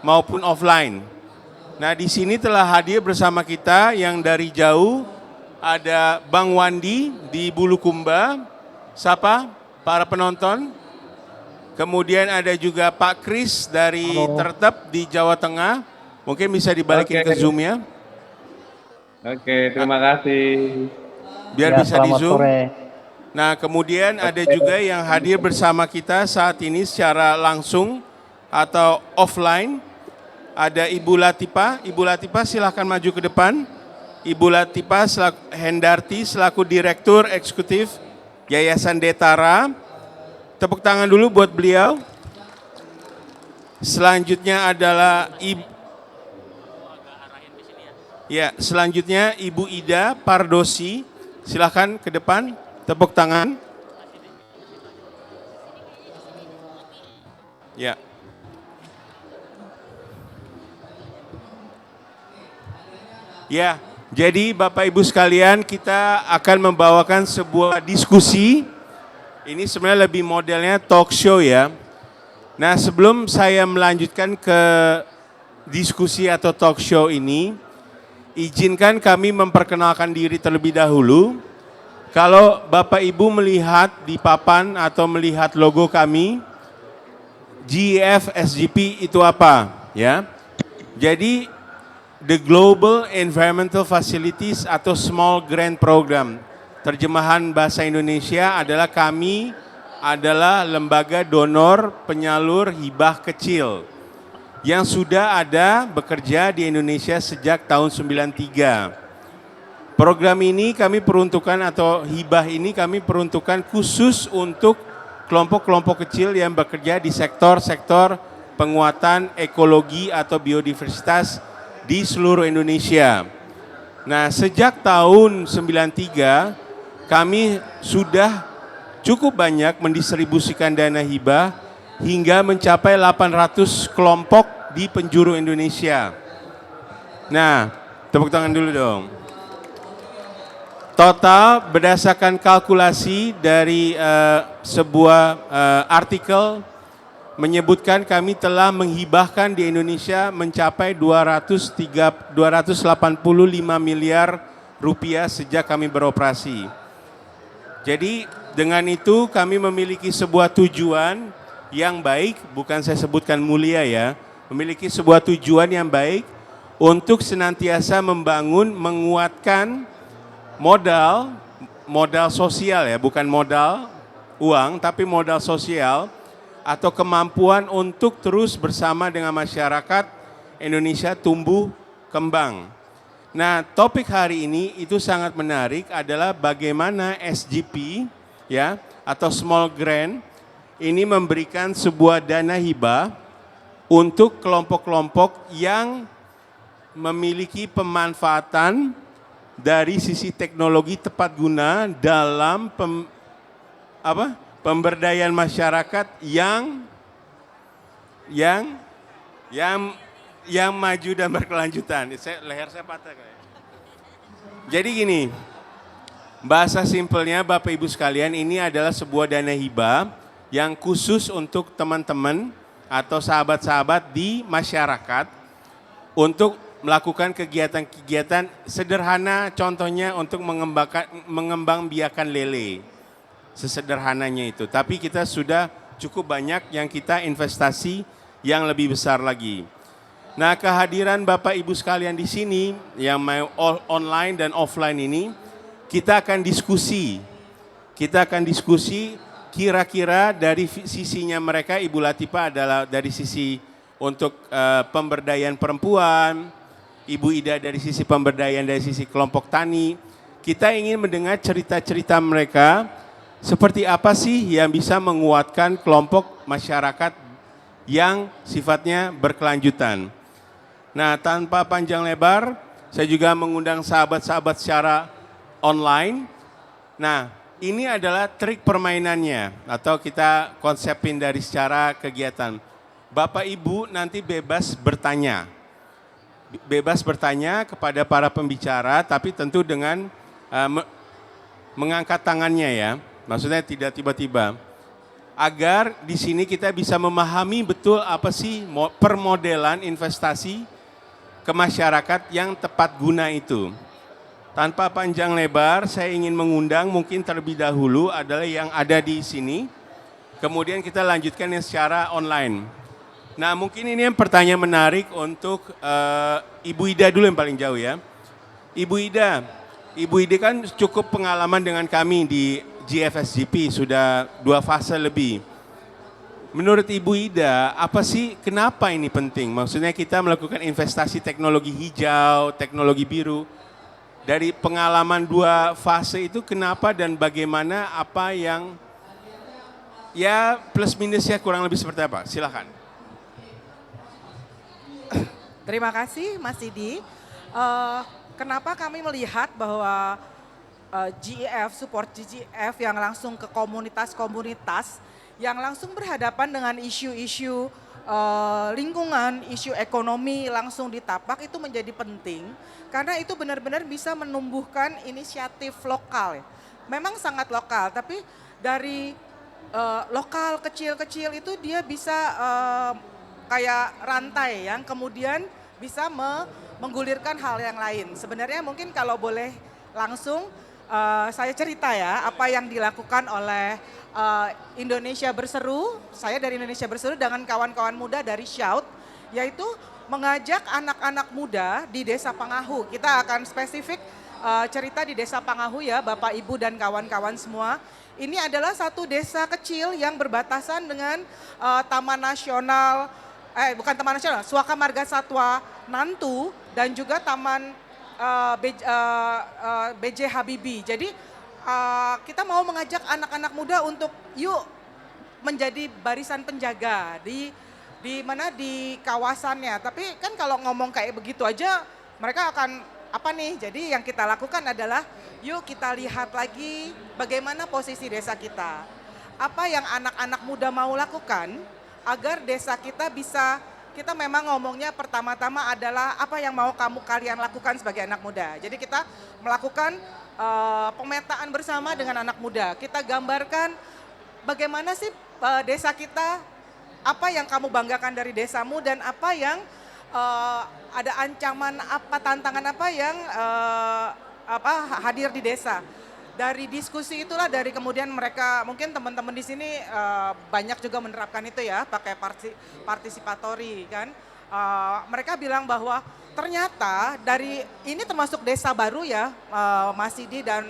maupun offline. Nah, di sini telah hadir bersama kita yang dari jauh, ada Bang Wandi di Bulukumba, siapa? Para penonton. Kemudian ada juga Pak Kris dari Halo. Tertep di Jawa Tengah. Mungkin bisa dibalikin ke Oke, Zoom ya, terima kasih. biar Ya, bisa di selamat Zoom. sore. Nah, kemudian ada Oke. juga yang hadir bersama kita saat ini secara langsung atau offline. Ada Ibu Latifah. Ibu Latifah silahkan maju ke depan. Ibu Latifah Hendarti selaku Direktur Eksekutif Yayasan Detara. Tepuk tangan dulu buat beliau. Selanjutnya adalah selanjutnya Ibu Ida Pardosi. Silahkan ke depan, tepuk tangan. Ya. Ya, jadi Bapak Ibu sekalian, kita akan membawakan sebuah diskusi. Ini sebenarnya lebih modelnya talk show ya. Nah, sebelum saya melanjutkan ke diskusi atau talk show ini, izinkan kami memperkenalkan diri terlebih dahulu. Kalau Bapak Ibu melihat di papan atau melihat logo kami, GEF SGP itu apa? Ya. Jadi The Global Environmental Facilities atau Small Grant Program. Terjemahan bahasa Indonesia adalah kami adalah lembaga donor penyalur hibah kecil yang sudah ada bekerja di Indonesia sejak tahun 93. Program ini kami peruntukan atau hibah ini kami peruntukan khusus untuk kelompok-kelompok kecil yang bekerja di sektor-sektor penguatan ekologi atau biodiversitas di seluruh Indonesia. Nah, sejak tahun 93 kami sudah cukup banyak mendistribusikan dana hibah hingga mencapai 800 kelompok di penjuru Indonesia. Nah, tepuk tangan dulu dong. Total berdasarkan kalkulasi dari sebuah artikel menyebutkan kami telah menghibahkan di Indonesia mencapai 285 miliar rupiah sejak kami beroperasi. Jadi dengan itu kami memiliki sebuah tujuan yang baik, bukan saya sebutkan mulia ya, memiliki sebuah tujuan yang baik untuk senantiasa membangun, menguatkan modal sosial ya, bukan modal uang tapi modal sosial atau kemampuan untuk terus bersama dengan masyarakat Indonesia tumbuh kembang. Nah, topik hari ini itu sangat menarik adalah bagaimana SGP ya atau small grant ini memberikan sebuah dana hibah untuk kelompok-kelompok yang memiliki pemanfaatan dari sisi teknologi tepat guna dalam pemberdayaan masyarakat yang maju dan berkelanjutan. Leher saya patah kayak. Jadi gini, bahasa simpelnya Bapak Ibu sekalian, ini adalah sebuah dana hibah yang khusus untuk teman-teman atau sahabat-sahabat di masyarakat untuk melakukan kegiatan-kegiatan sederhana, contohnya untuk mengembangbiakan lele. Sesederhananya itu, tapi kita sudah cukup banyak yang kita investasi yang lebih besar lagi. Nah, kehadiran Bapak Ibu sekalian di sini yang mau online dan offline ini, kita akan diskusi. Kita akan diskusi kira-kira dari sisinya mereka, Ibu Latifah adalah dari sisi untuk pemberdayaan perempuan, Ibu Ida dari sisi pemberdayaan dari sisi kelompok tani. Kita ingin mendengar cerita-cerita mereka. Seperti apa sih yang bisa menguatkan kelompok masyarakat yang sifatnya berkelanjutan. Nah, tanpa panjang lebar, saya juga mengundang sahabat-sahabat secara online. Nah, ini adalah trik permainannya atau kita konsepin dari secara kegiatan. Bapak Ibu nanti bebas bertanya. Bebas bertanya kepada para pembicara, tapi tentu dengan mengangkat tangannya ya. Maksudnya tidak tiba-tiba. agar di sini kita bisa memahami betul apa sih permodelan investasi ke masyarakat yang tepat guna itu. Tanpa panjang lebar, saya ingin mengundang mungkin terlebih dahulu adalah yang ada di sini, kemudian kita lanjutkan yang secara online. Nah mungkin ini yang pertanyaan menarik untuk Ibu Ida dulu yang paling jauh ya. Ibu Ida kan cukup pengalaman dengan kami di GFSGP, sudah 2 fase lebih. Menurut Ibu Ida, apa sih, kenapa ini penting? Maksudnya kita melakukan investasi teknologi hijau, teknologi biru. Dari pengalaman 2 fase itu kenapa dan bagaimana, apa yang ya plus minusnya kurang lebih seperti apa? Silakan. Terima kasih Mas Didi. Kenapa kami melihat bahwa GEF, support GGF yang langsung ke komunitas-komunitas yang langsung berhadapan dengan isu-isu lingkungan, isu ekonomi langsung ditapak itu menjadi penting karena itu benar-benar bisa menumbuhkan inisiatif lokal. Memang sangat lokal, tapi dari lokal kecil-kecil itu dia bisa kayak rantai yang kemudian bisa menggulirkan hal yang lain. Sebenarnya mungkin kalau boleh langsung saya cerita ya apa yang dilakukan oleh Indonesia Berseru, saya dari Indonesia Berseru dengan kawan-kawan muda dari Shout, yaitu mengajak anak-anak muda di Desa Pangahu. Kita akan spesifik cerita di Desa Pangahu ya Bapak Ibu dan kawan-kawan semua. Ini adalah satu desa kecil yang berbatasan dengan Taman Nasional, bukan Taman Nasional, Suaka Marga Satwa Nantu dan juga Taman BJ Habibie. Jadi kita mau mengajak anak-anak muda untuk yuk menjadi barisan penjaga di mana di kawasannya. Tapi kan kalau ngomong kayak begitu aja mereka akan apa nih? Jadi yang kita lakukan adalah yuk kita lihat lagi bagaimana posisi desa kita. Apa yang anak-anak muda mau lakukan agar desa kita bisa, kita memang ngomongnya pertama-tama adalah apa yang mau kalian lakukan sebagai anak muda. Jadi kita melakukan pemetaan bersama dengan anak muda. Kita gambarkan bagaimana sih desa kita, apa yang kamu banggakan dari desamu dan apa yang ada ancaman apa, tantangan apa yang hadir di desa. Dari diskusi itulah, dari kemudian mereka, mungkin teman-teman di sini banyak juga menerapkan itu ya, pakai partisipatori kan. Mereka bilang bahwa ternyata dari ini termasuk desa baru ya Mas Sidi, dan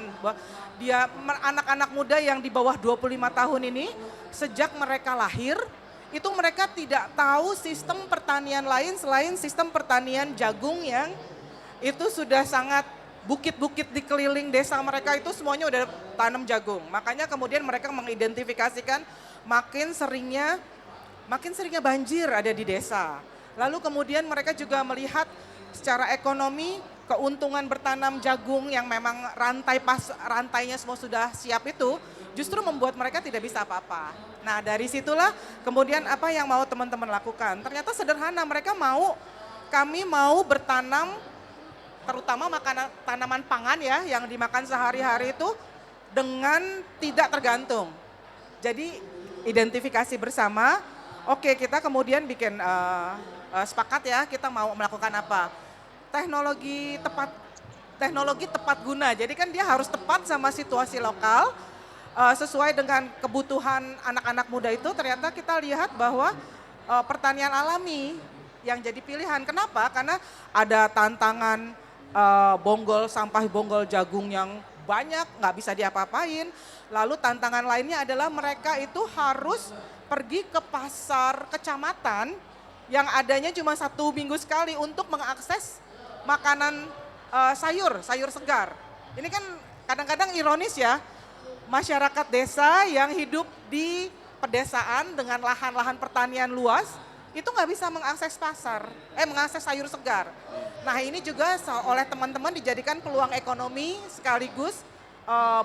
dia anak-anak muda yang di bawah 25 tahun ini sejak mereka lahir itu mereka tidak tahu sistem pertanian lain selain sistem pertanian jagung yang itu sudah sangat bukit-bukit di keliling desa mereka itu semuanya udah tanam jagung. Makanya kemudian mereka mengidentifikasikan makin seringnya banjir ada di desa. Lalu kemudian mereka juga melihat secara ekonomi keuntungan bertanam jagung yang memang rantainya semua sudah siap itu justru membuat mereka tidak bisa apa-apa. Nah dari situlah kemudian apa yang mau teman-teman lakukan. Ternyata sederhana, kami mau bertanam terutama tanaman pangan ya yang dimakan sehari-hari itu dengan tidak tergantung. Jadi identifikasi bersama, oke kita kemudian bikin sepakat ya kita mau melakukan apa. Teknologi tepat guna, jadi kan dia harus tepat sama situasi lokal, sesuai dengan kebutuhan anak-anak muda itu. Ternyata kita lihat bahwa pertanian alami yang jadi pilihan. Kenapa? Karena ada tantangan sampah bonggol jagung yang banyak, nggak bisa diapa-apain. Lalu tantangan lainnya adalah mereka itu harus pergi ke pasar kecamatan yang adanya cuma 1 minggu sekali untuk mengakses makanan sayur segar. Ini kan kadang-kadang ironis ya, masyarakat desa yang hidup di pedesaan dengan lahan-lahan pertanian luas, itu nggak bisa mengakses mengakses sayur segar. Nah ini juga oleh teman-teman dijadikan peluang ekonomi sekaligus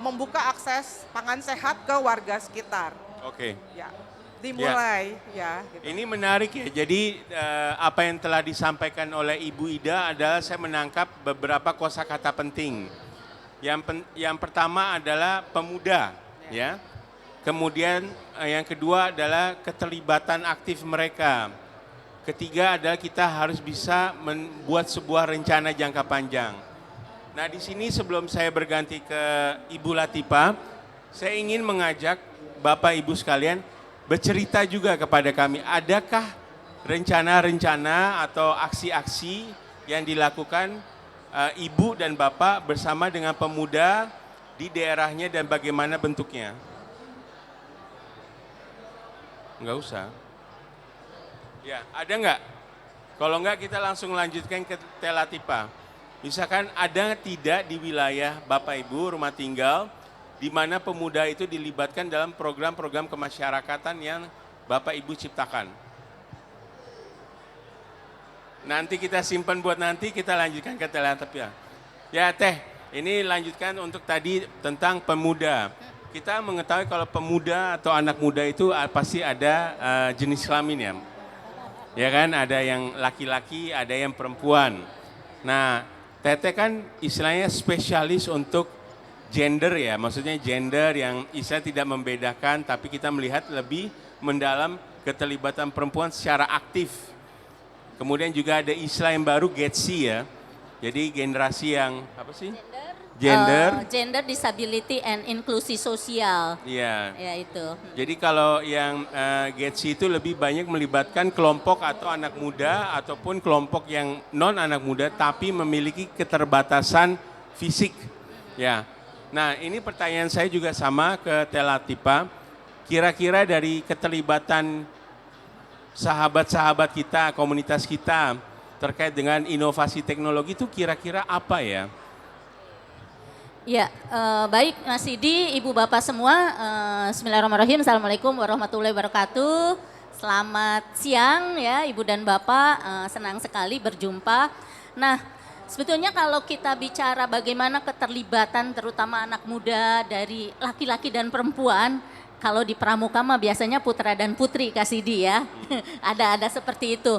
membuka akses pangan sehat ke warga sekitar. Oke. Ya, dimulai ya. Gitu. Ini menarik ya, jadi apa yang telah disampaikan oleh Ibu Ida adalah saya menangkap beberapa kosakata penting. Yang pertama adalah pemuda ya. Kemudian yang kedua adalah keterlibatan aktif mereka. Ketiga adalah kita harus bisa membuat sebuah rencana jangka panjang. Nah di sini sebelum saya berganti ke Ibu Latifa, saya ingin mengajak Bapak Ibu sekalian bercerita juga kepada kami, adakah rencana-rencana atau aksi-aksi yang dilakukan Ibu dan Bapak bersama dengan pemuda di daerahnya dan bagaimana bentuknya? Enggak usah. Ya, ada enggak? Kalau enggak kita langsung lanjutkan ke Teh Latifa. Misalkan ada tidak di wilayah Bapak Ibu rumah tinggal di mana pemuda itu dilibatkan dalam program-program kemasyarakatan yang Bapak Ibu ciptakan. Nanti kita simpan buat nanti, kita lanjutkan ke Teh Latifa. Ya Teh, ini lanjutkan untuk tadi tentang pemuda. Kita mengetahui kalau pemuda atau anak muda itu pasti ada jenis kelamin ya. Ya kan, ada yang laki-laki, ada yang perempuan. Nah, Teteh kan istilahnya spesialis untuk gender ya, maksudnya gender yang istilah tidak membedakan, tapi kita melihat lebih mendalam keterlibatan perempuan secara aktif. Kemudian juga ada istilah yang baru GETSI ya, jadi generasi yang apa sih? Gender disability and inklusi sosial. Iya. Ya itu. Jadi kalau yang GETSI itu lebih banyak melibatkan kelompok atau anak muda ataupun kelompok yang non anak muda tapi memiliki keterbatasan fisik. Ya. Nah, ini pertanyaan saya juga sama ke Teh Latifa. Kira-kira dari keterlibatan sahabat-sahabat kita, komunitas kita terkait dengan inovasi teknologi itu kira-kira apa ya? Ya, baik Mas Sidi, Ibu Bapak semua, Bismillahirrahmanirrahim, Assalamualaikum warahmatullahi wabarakatuh. Selamat siang ya Ibu dan Bapak, senang sekali berjumpa. Nah, sebetulnya kalau kita bicara bagaimana keterlibatan terutama anak muda dari laki-laki dan perempuan, kalau di pramuka mah biasanya putra dan putri Kak Sidi ya, ada seperti itu.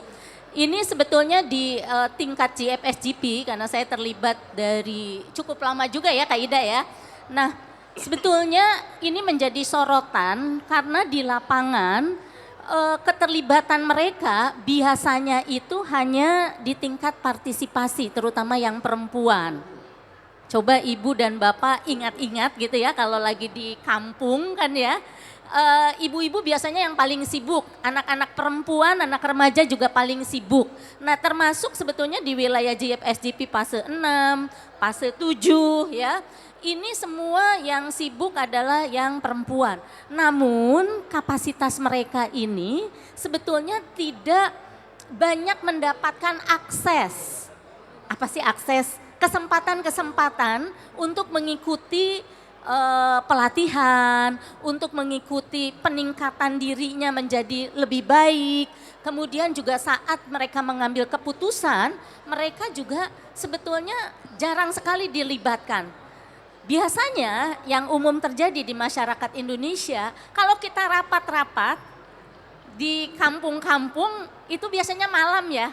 Ini sebetulnya di tingkat GFSGP karena saya terlibat dari cukup lama juga ya Kak Ida ya. Nah sebetulnya ini menjadi sorotan karena di lapangan keterlibatan mereka biasanya itu hanya di tingkat partisipasi terutama yang perempuan. Coba Ibu dan Bapak ingat-ingat gitu ya kalau lagi di kampung kan ya. Ibu-ibu biasanya yang paling sibuk, anak-anak perempuan, anak remaja juga paling sibuk. Nah termasuk sebetulnya di wilayah GFSGP fase 6, fase 7 ya. Ini semua yang sibuk adalah yang perempuan. Namun kapasitas mereka ini sebetulnya tidak banyak mendapatkan akses. Apa sih akses? Kesempatan-kesempatan untuk mengikuti pelatihan, untuk mengikuti peningkatan dirinya menjadi lebih baik. Kemudian juga saat mereka mengambil keputusan, mereka juga sebetulnya jarang sekali dilibatkan. Biasanya yang umum terjadi di masyarakat Indonesia, kalau kita rapat-rapat di kampung-kampung itu biasanya malam ya,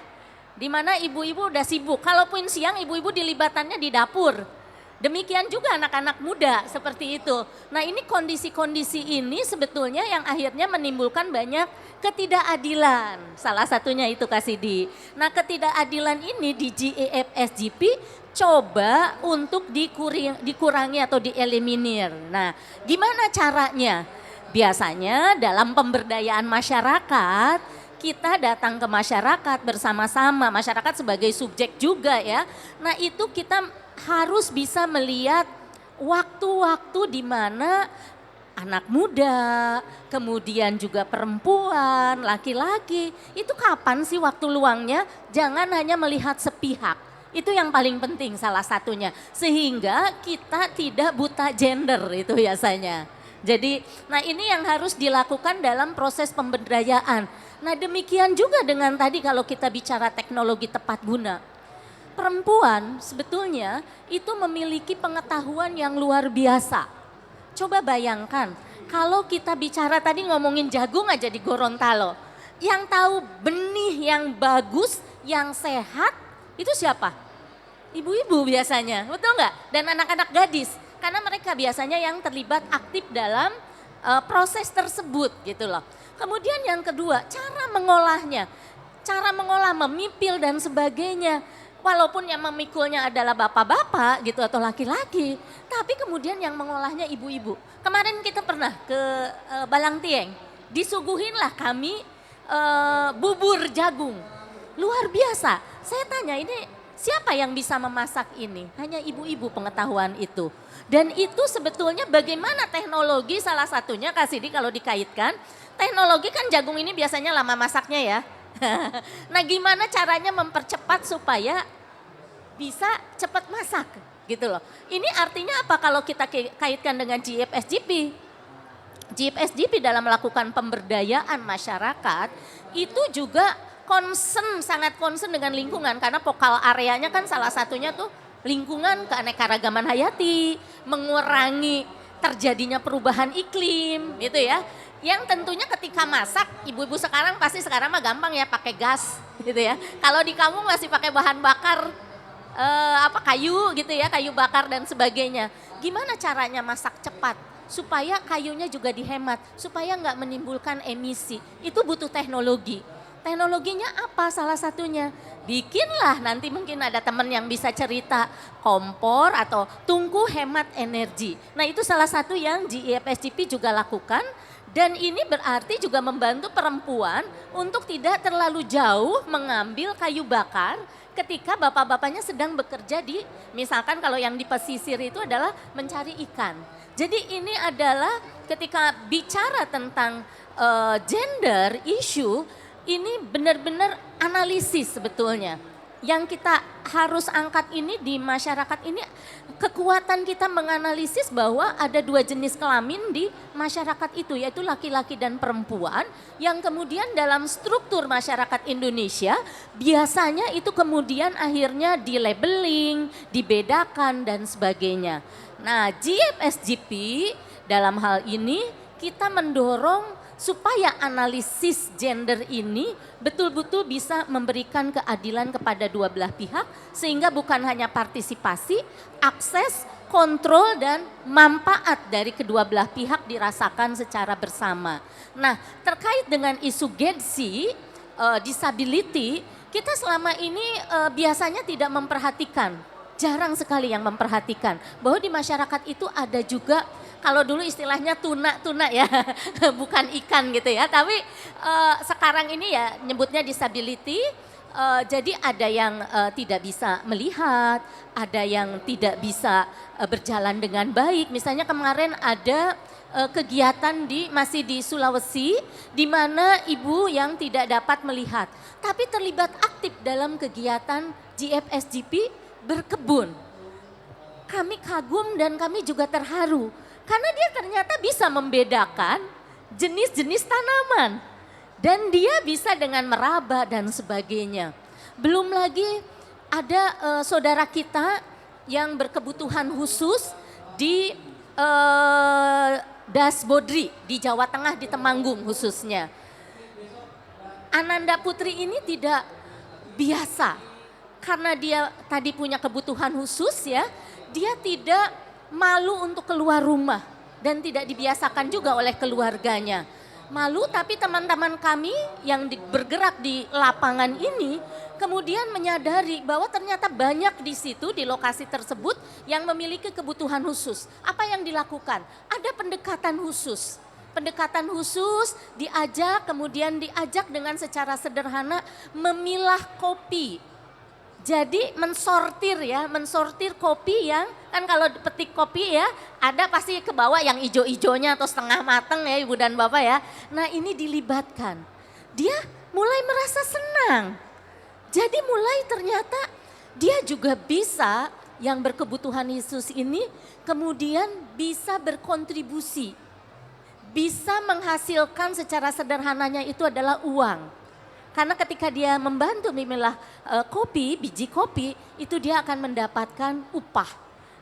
di mana ibu-ibu udah sibuk. Kalaupun siang ibu-ibu dilibatannya di dapur. Demikian juga anak-anak muda seperti itu. Nah ini kondisi-kondisi ini sebetulnya yang akhirnya menimbulkan banyak ketidakadilan. Salah satunya itu Kak Sidi. Nah ketidakadilan ini di GEFSGP coba untuk dikurangi atau dieliminir. Nah gimana caranya? Biasanya dalam pemberdayaan masyarakat, kita datang ke masyarakat bersama-sama, masyarakat sebagai subjek juga ya. Nah itu kita harus bisa melihat waktu-waktu di mana anak muda, kemudian juga perempuan, laki-laki, itu kapan sih waktu luangnya? Jangan hanya melihat sepihak. Itu yang paling penting salah satunya. Sehingga kita tidak buta gender itu biasanya. Jadi, nah ini yang harus dilakukan dalam proses pemberdayaan. Nah demikian juga dengan tadi kalau kita bicara teknologi tepat guna. Perempuan sebetulnya itu memiliki pengetahuan yang luar biasa. Coba bayangkan kalau kita bicara tadi ngomongin jagung aja di Gorontalo. Yang tahu benih yang bagus, yang sehat itu siapa? Ibu-ibu biasanya, betul nggak? Dan anak-anak gadis. Karena mereka biasanya yang terlibat aktif dalam proses tersebut gitu loh. Kemudian yang kedua, cara mengolahnya. Cara mengolah, memipil dan sebagainya. Walaupun yang memikulnya adalah bapak-bapak gitu atau laki-laki, tapi kemudian yang mengolahnya ibu-ibu. Kemarin kita pernah ke Balangtieng, disuguhinlah kami bubur jagung. Luar biasa. Saya tanya ini siapa yang bisa memasak ini? Hanya ibu-ibu pengetahuan itu. Dan itu sebetulnya bagaimana teknologi salah satunya Kak Sidi kalau dikaitkan. Teknologi kan jagung ini biasanya lama masaknya ya. Nah gimana caranya mempercepat supaya bisa cepat masak gitu loh. Ini artinya apa kalau kita kaitkan dengan GFSGP? GFSGP dalam melakukan pemberdayaan masyarakat itu juga sangat concern dengan lingkungan karena vokal areanya kan salah satunya tuh lingkungan, keanekaragaman hayati, mengurangi terjadinya perubahan iklim gitu ya. Yang tentunya ketika masak, ibu-ibu sekarang mah gampang ya pakai gas gitu ya. Kalau di kamu masih pakai bahan bakar kayu gitu ya, kayu bakar dan sebagainya. Gimana caranya masak cepat supaya kayunya juga dihemat, supaya nggak menimbulkan emisi. Itu butuh teknologi. Teknologinya apa salah satunya? Bikinlah nanti mungkin ada teman yang bisa cerita kompor atau tungku hemat energi. Nah itu salah satu yang GEFSGP juga lakukan. Dan ini berarti juga membantu perempuan untuk tidak terlalu jauh mengambil kayu bakar ketika bapak-bapaknya sedang bekerja di, misalkan kalau yang di pesisir itu adalah mencari ikan. Jadi ini adalah ketika bicara tentang gender issue, ini benar-benar analisis sebetulnya. Yang kita harus angkat ini di masyarakat ini, kekuatan kita menganalisis bahwa ada dua jenis kelamin di masyarakat itu, yaitu laki-laki dan perempuan, yang kemudian dalam struktur masyarakat Indonesia biasanya itu kemudian akhirnya di-labeling, dibedakan dan sebagainya. Nah GFSGP dalam hal ini kita mendorong supaya analisis gender ini betul-betul bisa memberikan keadilan kepada dua belah pihak sehingga bukan hanya partisipasi, akses, kontrol dan manfaat dari kedua belah pihak dirasakan secara bersama. Nah terkait dengan isu GEDSI, disability, kita selama ini biasanya tidak memperhatikan, jarang sekali yang memperhatikan bahwa di masyarakat itu ada juga kalau dulu istilahnya tuna ya, bukan ikan gitu ya. Tapi sekarang ini ya nyebutnya disability, jadi ada yang tidak bisa melihat, ada yang tidak bisa berjalan dengan baik. Misalnya kemarin ada kegiatan masih di Sulawesi, di mana ibu yang tidak dapat melihat, tapi terlibat aktif dalam kegiatan GFSGP berkebun. Kami kagum dan kami juga terharu. Karena dia ternyata bisa membedakan jenis-jenis tanaman. Dan dia bisa dengan meraba dan sebagainya. Belum lagi ada saudara kita yang berkebutuhan khusus di Das Bodri di Jawa Tengah di Temanggung khususnya. Ananda Putri ini tidak biasa. Karena dia tadi punya kebutuhan khusus ya, dia tidak malu untuk keluar rumah dan tidak dibiasakan juga oleh keluarganya. Malu tapi teman-teman kami yang bergerak di lapangan ini kemudian menyadari bahwa ternyata banyak di situ di lokasi tersebut yang memiliki kebutuhan khusus. Apa yang dilakukan? Ada pendekatan khusus. Pendekatan khusus kemudian diajak dengan secara sederhana memilah kopi. Jadi mensortir kopi yang kan kalau petik kopi ya ada pasti ke bawah yang ijo-ijonya atau setengah mateng ya Ibu dan Bapak ya. Nah ini dilibatkan. Dia mulai merasa senang. Jadi mulai ternyata dia juga bisa yang berkebutuhan khusus ini kemudian bisa berkontribusi. Bisa menghasilkan secara sederhananya itu adalah uang. Karena ketika dia membantu memilah biji kopi, itu dia akan mendapatkan upah.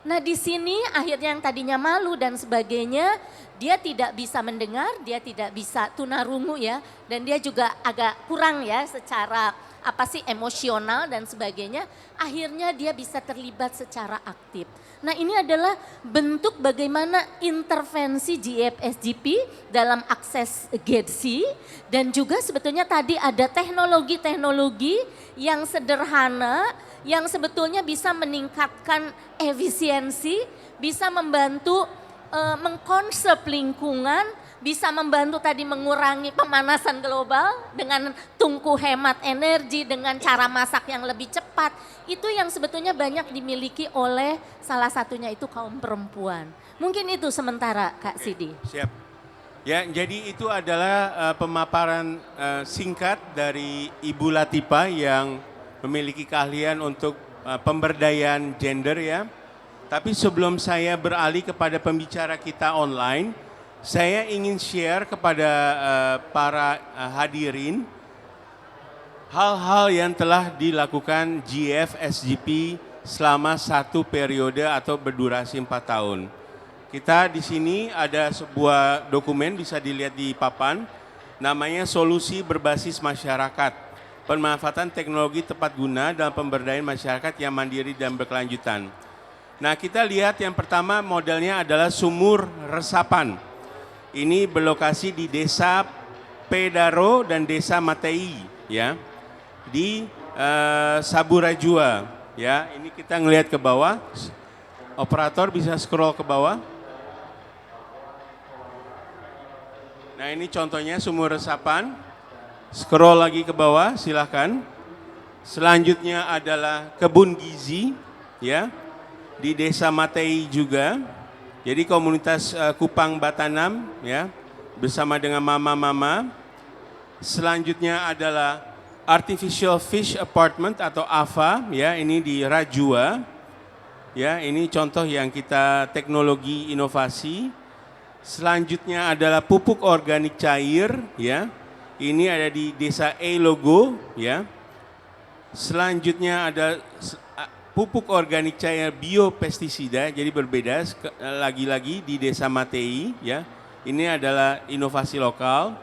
Nah di sini akhirnya yang tadinya malu dan sebagainya, dia tidak bisa mendengar, dia tidak bisa tunarungu ya. Dan dia juga agak kurang ya secara apa sih emosional dan sebagainya, akhirnya dia bisa terlibat secara aktif. Nah ini adalah bentuk bagaimana intervensi GFSGP dalam akses GEDSI dan juga sebetulnya tadi ada teknologi-teknologi yang sederhana yang sebetulnya bisa meningkatkan efisiensi, bisa membantu mengkonsep lingkungan, bisa membantu tadi mengurangi pemanasan global dengan tungku hemat energi, dengan cara masak yang lebih cepat. Itu yang sebetulnya banyak dimiliki oleh salah satunya itu kaum perempuan. Mungkin itu sementara Kak Sidi. Siap. Ya, jadi itu adalah pemaparan singkat dari Ibu Latifa yang memiliki keahlian untuk pemberdayaan gender ya. Tapi sebelum saya beralih kepada pembicara kita online, saya ingin share kepada para hadirin hal-hal yang telah dilakukan GFSGP selama satu periode atau berdurasi 4 tahun. Kita di sini ada sebuah dokumen bisa dilihat di papan, namanya Solusi Berbasis Masyarakat, Pemanfaatan Teknologi Tepat Guna dalam Pemberdayaan Masyarakat yang Mandiri dan Berkelanjutan. Nah kita lihat yang pertama modelnya adalah sumur resapan. Ini berlokasi di Desa Pedaro dan Desa Matei ya, di Saburajua ya. Ini kita ngelihat ke bawah, operator bisa scroll ke bawah. Nah ini contohnya sumur resapan, scroll lagi ke bawah silakan. Selanjutnya adalah kebun gizi ya, di Desa Matei juga. Jadi komunitas Kupang Batanam ya, bersama dengan mama-mama. Selanjutnya adalah Artificial Fish Apartment atau AFA ya, ini di Rajua. Ya, ini contoh yang kita teknologi inovasi. Selanjutnya adalah pupuk organik cair ya. Ini ada di Desa Elogo ya. Selanjutnya ada pupuk organik cair biopestisida, jadi berbeda lagi-lagi di Desa Matei ya. Ini adalah inovasi lokal.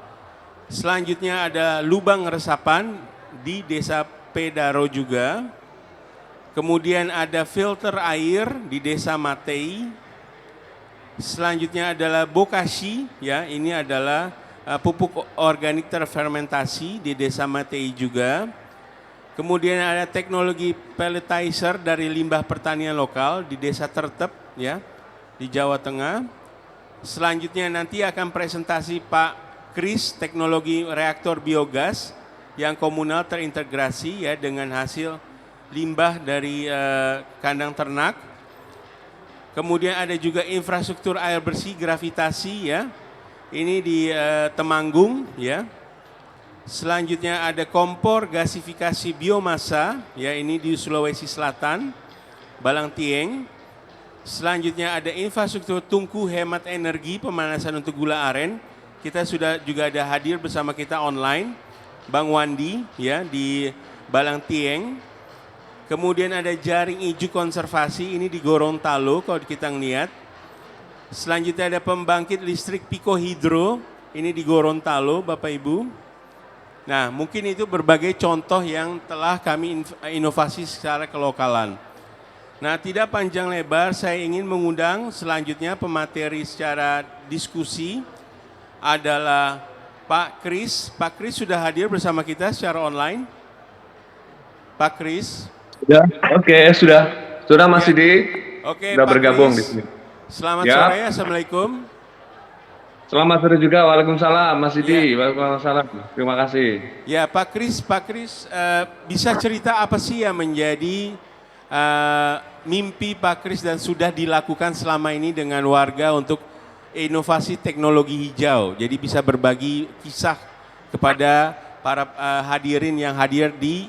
Selanjutnya ada lubang resapan di Desa Pedaro juga. Kemudian ada filter air di Desa Matei. Selanjutnya adalah bokashi ya, ini adalah pupuk organik terfermentasi di Desa Matei juga. Kemudian ada teknologi pelletizer dari limbah pertanian lokal di Desa Tertep ya, di Jawa Tengah. Selanjutnya nanti akan presentasi Pak Kris, teknologi reaktor biogas yang komunal terintegrasi ya dengan hasil limbah dari kandang ternak. Kemudian ada juga infrastruktur air bersih gravitasi ya, ini di Temanggung ya. Selanjutnya ada kompor gasifikasi biomasa, ya ini di Sulawesi Selatan, Balangtieng. Selanjutnya ada infrastruktur tungku hemat energi pemanasan untuk gula aren. Kita sudah juga ada hadir bersama kita online, Bang Wandi ya di Balangtieng. Kemudian ada jaring ijuk konservasi, ini di Gorontalo kalau kita ngeliat. Selanjutnya ada pembangkit listrik Pico Hidro, ini di Gorontalo Bapak Ibu. Nah, mungkin itu berbagai contoh yang telah kami inovasi secara kelokalan. Nah, tidak panjang lebar, saya ingin mengundang selanjutnya pemateri secara diskusi adalah Pak Kris. Pak Kris sudah hadir bersama kita secara online. Pak Kris. Sudah, oke, sudah Mas Sidi. Oke, sudah Pak bergabung Kris. di sini. Selamat Ya. sore, Assalamualaikum. Selamat sore juga, Waalaikumsalam Mas Sidi. Ya. Waalaikumsalam, terima kasih. Ya Pak Kris, bisa cerita apa sih yang menjadi mimpi Pak Kris dan sudah dilakukan selama ini dengan warga untuk inovasi teknologi hijau. Jadi bisa berbagi kisah kepada para hadirin yang hadir di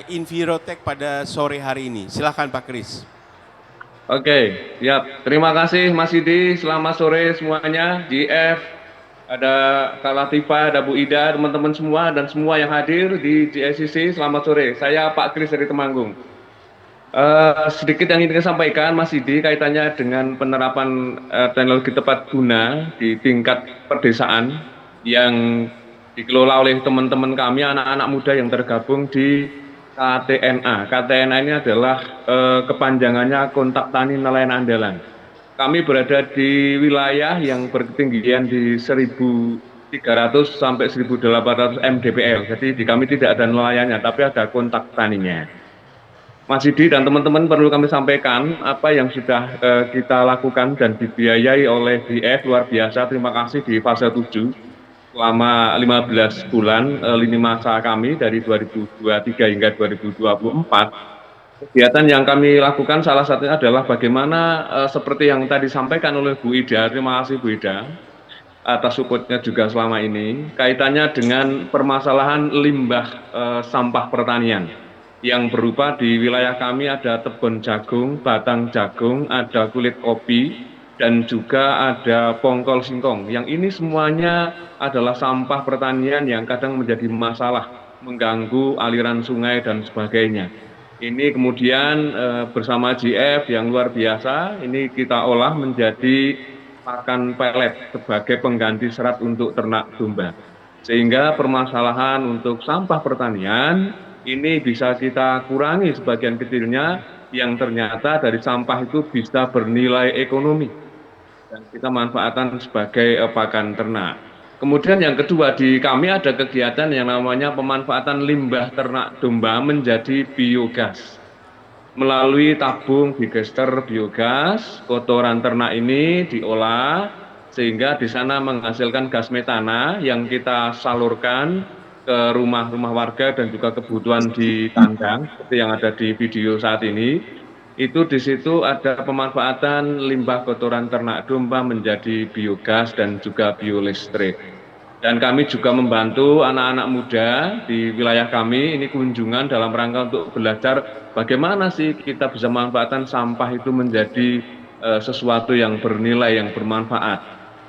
Envirotech pada sore hari ini. Silakan Pak Kris. Oke, siap. Terima kasih Mas Sidi. Selamat sore semuanya. GF, ada Kak Latifa, ada Bu Ida, teman-teman semua dan semua yang hadir di GSCC. Selamat sore. Saya Pak Kris dari Temanggung. Sedikit yang ingin saya sampaikan Mas Sidi kaitannya dengan penerapan teknologi tepat guna di tingkat perdesaan yang dikelola oleh teman-teman kami, anak-anak muda yang tergabung di KTNA. KTNA ini adalah kepanjangannya Kontak Tani Nelayan Andalan. Kami berada di wilayah yang berketinggian di 1.300 sampai 1.800 mdpl. Jadi di kami tidak ada nelayannya, tapi ada kontak taninya. Mas Didi dan teman-teman, perlu kami sampaikan apa yang sudah kita lakukan dan dibiayai oleh BF luar biasa. Terima kasih di fase 7 selama 15 bulan lini masa kami dari 2023 hingga 2024. Kegiatan yang kami lakukan salah satunya adalah bagaimana seperti yang tadi disampaikan oleh Bu Ida. Terima kasih Bu Ida atas supportnya juga selama ini, kaitannya dengan permasalahan limbah sampah pertanian yang berupa di wilayah kami ada tebon jagung, batang jagung, ada kulit kopi, dan juga ada pongkol singkong. Yang ini semuanya adalah sampah pertanian yang kadang menjadi masalah, mengganggu aliran sungai dan sebagainya. Ini kemudian bersama GF yang luar biasa, ini kita olah menjadi pakan pelet sebagai pengganti serat untuk ternak domba. Sehingga permasalahan untuk sampah pertanian ini bisa kita kurangi sebagian kecilnya, yang ternyata dari sampah itu bisa bernilai ekonomi dan kita manfaatkan sebagai pakan ternak. Kemudian yang kedua, di kami ada kegiatan yang namanya pemanfaatan limbah ternak domba menjadi biogas. Melalui tabung digester biogas, kotoran ternak ini diolah sehingga di sana menghasilkan gas metana yang kita salurkan ke rumah-rumah warga dan juga kebutuhan di kandang seperti yang ada di video saat ini. Itu di situ ada pemanfaatan limbah kotoran ternak domba menjadi biogas dan juga biolistrik. Dan kami juga membantu anak-anak muda di wilayah kami ini kunjungan dalam rangka untuk belajar bagaimana sih kita bisa memanfaatkan sampah itu menjadi sesuatu yang bernilai, yang bermanfaat.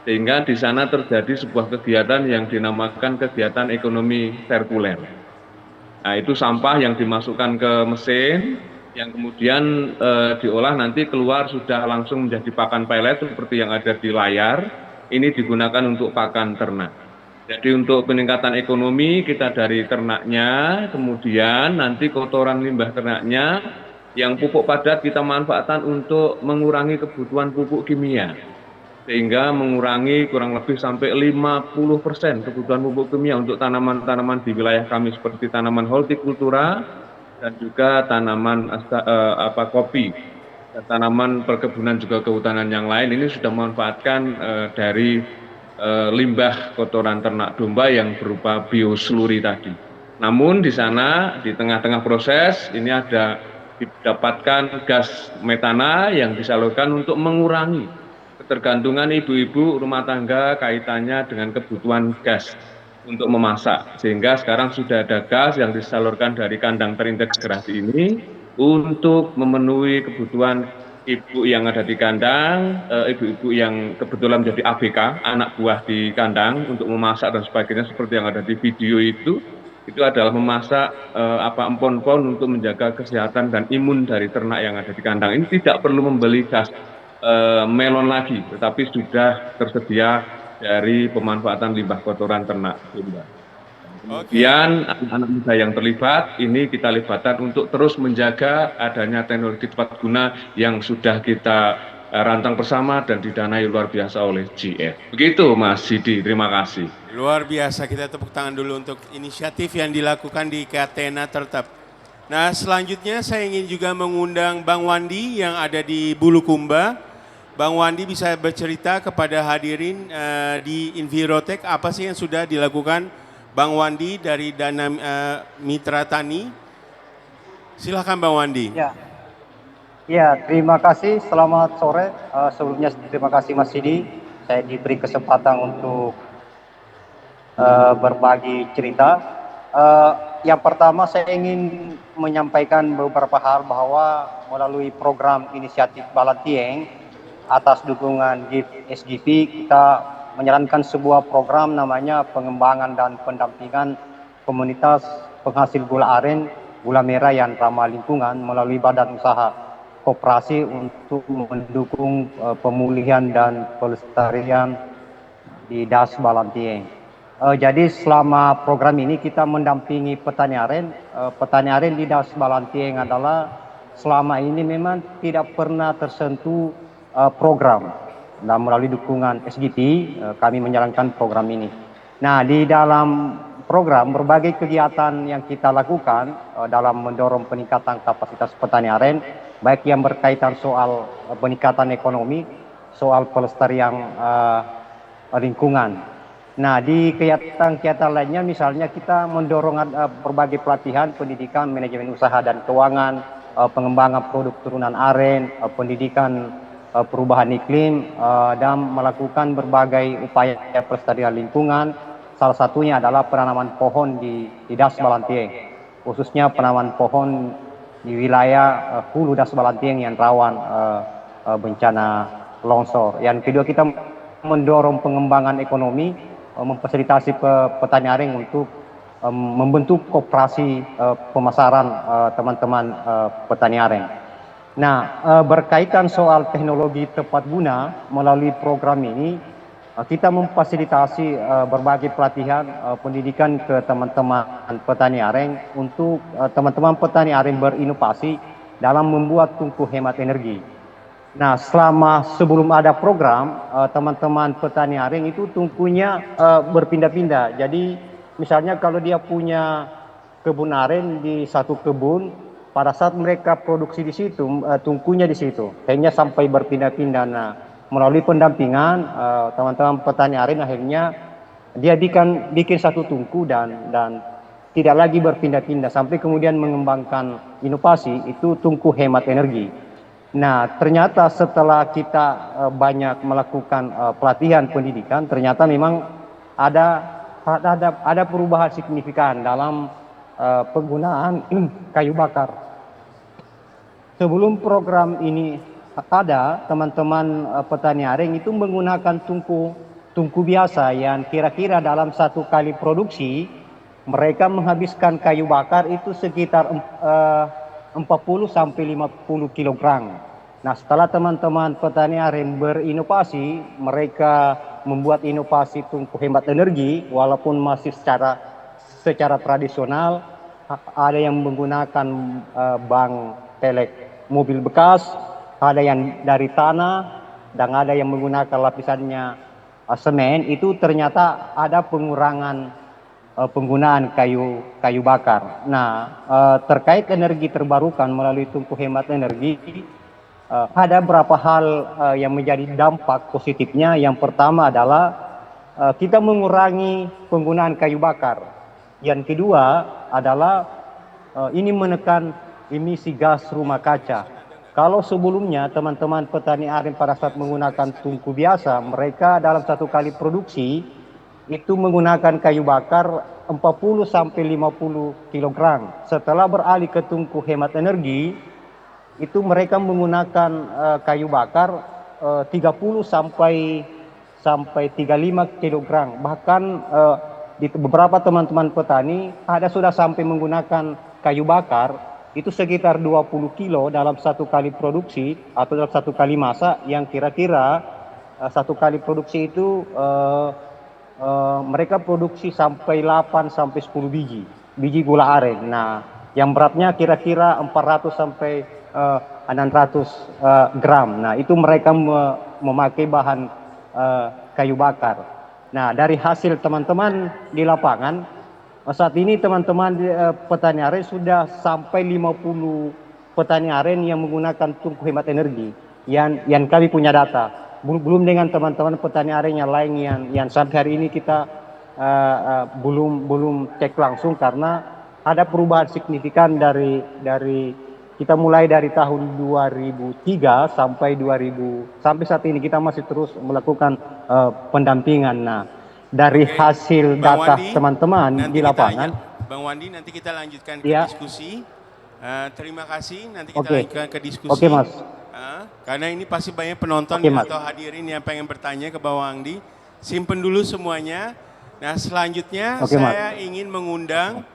Sehingga di sana terjadi sebuah kegiatan yang dinamakan kegiatan ekonomi sirkuler. Nah, itu sampah yang dimasukkan ke mesin, yang kemudian diolah nanti keluar sudah langsung menjadi pakan pelet seperti yang ada di layar. Ini digunakan untuk pakan ternak. Jadi untuk peningkatan ekonomi kita dari ternaknya, kemudian nanti kotoran limbah ternaknya, yang pupuk padat kita manfaatkan untuk mengurangi kebutuhan pupuk kimia. Sehingga mengurangi kurang lebih sampai 50% kebutuhan pupuk kimia untuk tanaman-tanaman di wilayah kami seperti tanaman hortikultura dan juga tanaman kopi, dan tanaman perkebunan juga kehutanan yang lain. Ini sudah memanfaatkan dari limbah kotoran ternak domba yang berupa biosluri tadi. Namun di sana di tengah-tengah proses ini ada didapatkan gas metana yang disalurkan untuk mengurangi ketergantungan ibu-ibu rumah tangga kaitannya dengan kebutuhan gas untuk memasak. Sehingga sekarang sudah ada gas yang disalurkan dari kandang terintegrasi ini untuk memenuhi kebutuhan ibu yang ada di kandang, ibu-ibu yang kebetulan menjadi ABK, anak buah di kandang untuk memasak dan sebagainya seperti yang ada di video itu adalah memasak empon-empon untuk menjaga kesehatan dan imun dari ternak yang ada di kandang. Ini tidak perlu membeli gas melon lagi, tetapi sudah tersedia dari pemanfaatan limbah kotoran ternak domba. Kemudian anak-anak muda yang terlibat, ini kita libatkan untuk terus menjaga adanya teknologi tepat guna yang sudah kita rancang bersama dan didanai luar biasa oleh GF. Begitu Mas Didi, terima kasih. Luar biasa, kita tepuk tangan dulu untuk inisiatif yang dilakukan di Katena Tertep. Nah selanjutnya saya ingin juga mengundang Bang Wandi yang ada di Bulukumba. Bang Wandi bisa bercerita kepada hadirin di Envirotech apa sih yang sudah dilakukan Bang Wandi dari Dana Mitra Tani. Silakan Bang Wandi. Ya, terima kasih. Selamat sore. Sebelumnya terima kasih Mas Didi. Saya diberi kesempatan untuk berbagi cerita. Yang pertama saya ingin menyampaikan beberapa hal bahwa melalui program inisiatif Balatieng atas dukungan SGV kita menjalankan sebuah program namanya pengembangan dan pendampingan komunitas penghasil gula aren, gula merah yang ramah lingkungan melalui badan usaha koperasi untuk mendukung pemulihan dan pelestarian di Das Balatieng. Jadi selama program ini kita mendampingi petani aren. Petani aren di Das Balantieng adalah selama ini memang tidak pernah tersentuh program. Dan melalui dukungan SGT kami menjalankan program ini. Nah, di dalam program berbagai kegiatan yang kita lakukan dalam mendorong peningkatan kapasitas petani aren, baik yang berkaitan soal peningkatan ekonomi, soal pelestarian lingkungan. Nah, di kegiatan-kegiatan lainnya misalnya kita mendorong berbagai pelatihan pendidikan manajemen usaha dan keuangan, pengembangan produk turunan aren, pendidikan perubahan iklim, dan melakukan berbagai upaya pelestarian lingkungan. Salah satunya adalah penanaman pohon di Das Balantieng, khususnya penanaman pohon di wilayah hulu Das Balantieng yang rawan bencana longsor. Yang kedua, kita mendorong pengembangan ekonomi, memfasilitasi petani aren untuk membentuk koperasi pemasaran teman-teman petani aren. Nah, berkaitan soal teknologi tepat guna melalui program ini, kita memfasilitasi berbagai pelatihan pendidikan ke teman-teman petani aren untuk teman-teman petani aren berinovasi dalam membuat tungku hemat energi. Nah, sebelum ada program, teman-teman petani aren itu tungkunya berpindah-pindah. Jadi, misalnya kalau dia punya kebun aren di satu kebun, pada saat mereka produksi di situ, tungkunya di situ. Hanya sampai berpindah-pindah. Nah, melalui pendampingan, teman-teman petani aren akhirnya dia bikin satu tungku dan tidak lagi berpindah-pindah sampai kemudian mengembangkan inovasi itu tungku hemat energi. Nah, ternyata setelah kita banyak melakukan pelatihan pendidikan, ternyata memang ada perubahan signifikan dalam penggunaan kayu bakar. Sebelum program ini ada, teman-teman petani aren itu menggunakan tungku biasa yang kira-kira dalam satu kali produksi mereka menghabiskan kayu bakar itu sekitar 40 sampai 50 kg. Nah, setelah teman-teman petani aren berinovasi, mereka membuat inovasi tungku hemat energi walaupun masih secara tradisional. Ada yang menggunakan bang pelek mobil bekas, ada yang dari tanah, dan ada yang menggunakan lapisannya semen. Itu ternyata ada pengurangan penggunaan kayu bakar. Nah, terkait energi terbarukan melalui tungku hemat energi, ada beberapa hal yang menjadi dampak positifnya. Yang pertama adalah kita mengurangi penggunaan kayu bakar. Yang kedua adalah ini menekan emisi gas rumah kaca. Kalau sebelumnya teman-teman petani aren pada saat menggunakan tungku biasa, mereka dalam satu kali produksi itu menggunakan kayu bakar 40 sampai 50 kg. Setelah beralih ke tungku hemat energi, itu mereka menggunakan kayu bakar 30 sampai 35 kg. Bahkan di beberapa teman-teman petani sudah sampai menggunakan kayu bakar itu sekitar 20 kilo dalam satu kali produksi atau dalam satu kali masak, yang kira-kira satu kali produksi itu mereka produksi sampai 8 sampai 10 biji gula aren. Nah, yang beratnya kira-kira 400 sampai 600 gram. Nah, itu mereka memakai bahan kayu bakar. Nah, dari hasil teman-teman di lapangan, saat ini teman-teman petani aren sudah sampai 50 petani aren yang menggunakan tungku hemat energi. Yang kami punya data. Belum dengan teman-teman petani aren yang lain yang sampai hari ini kita belum cek langsung, karena ada perubahan signifikan dari kita mulai dari tahun 2003 sampai saat ini kita masih terus melakukan pendampingan. Nah, dari hasil data teman-teman di lapangan, Bang Wandi, nanti kita lanjutkan ke ya. diskusi. Terima kasih, nanti kita lanjutkan ke diskusi. Oke, Mas. Karena ini pasti banyak penonton atau hadirin yang pengen bertanya ke Bang Wandi. Simpen dulu semuanya. Nah, selanjutnya saya ingin mengundang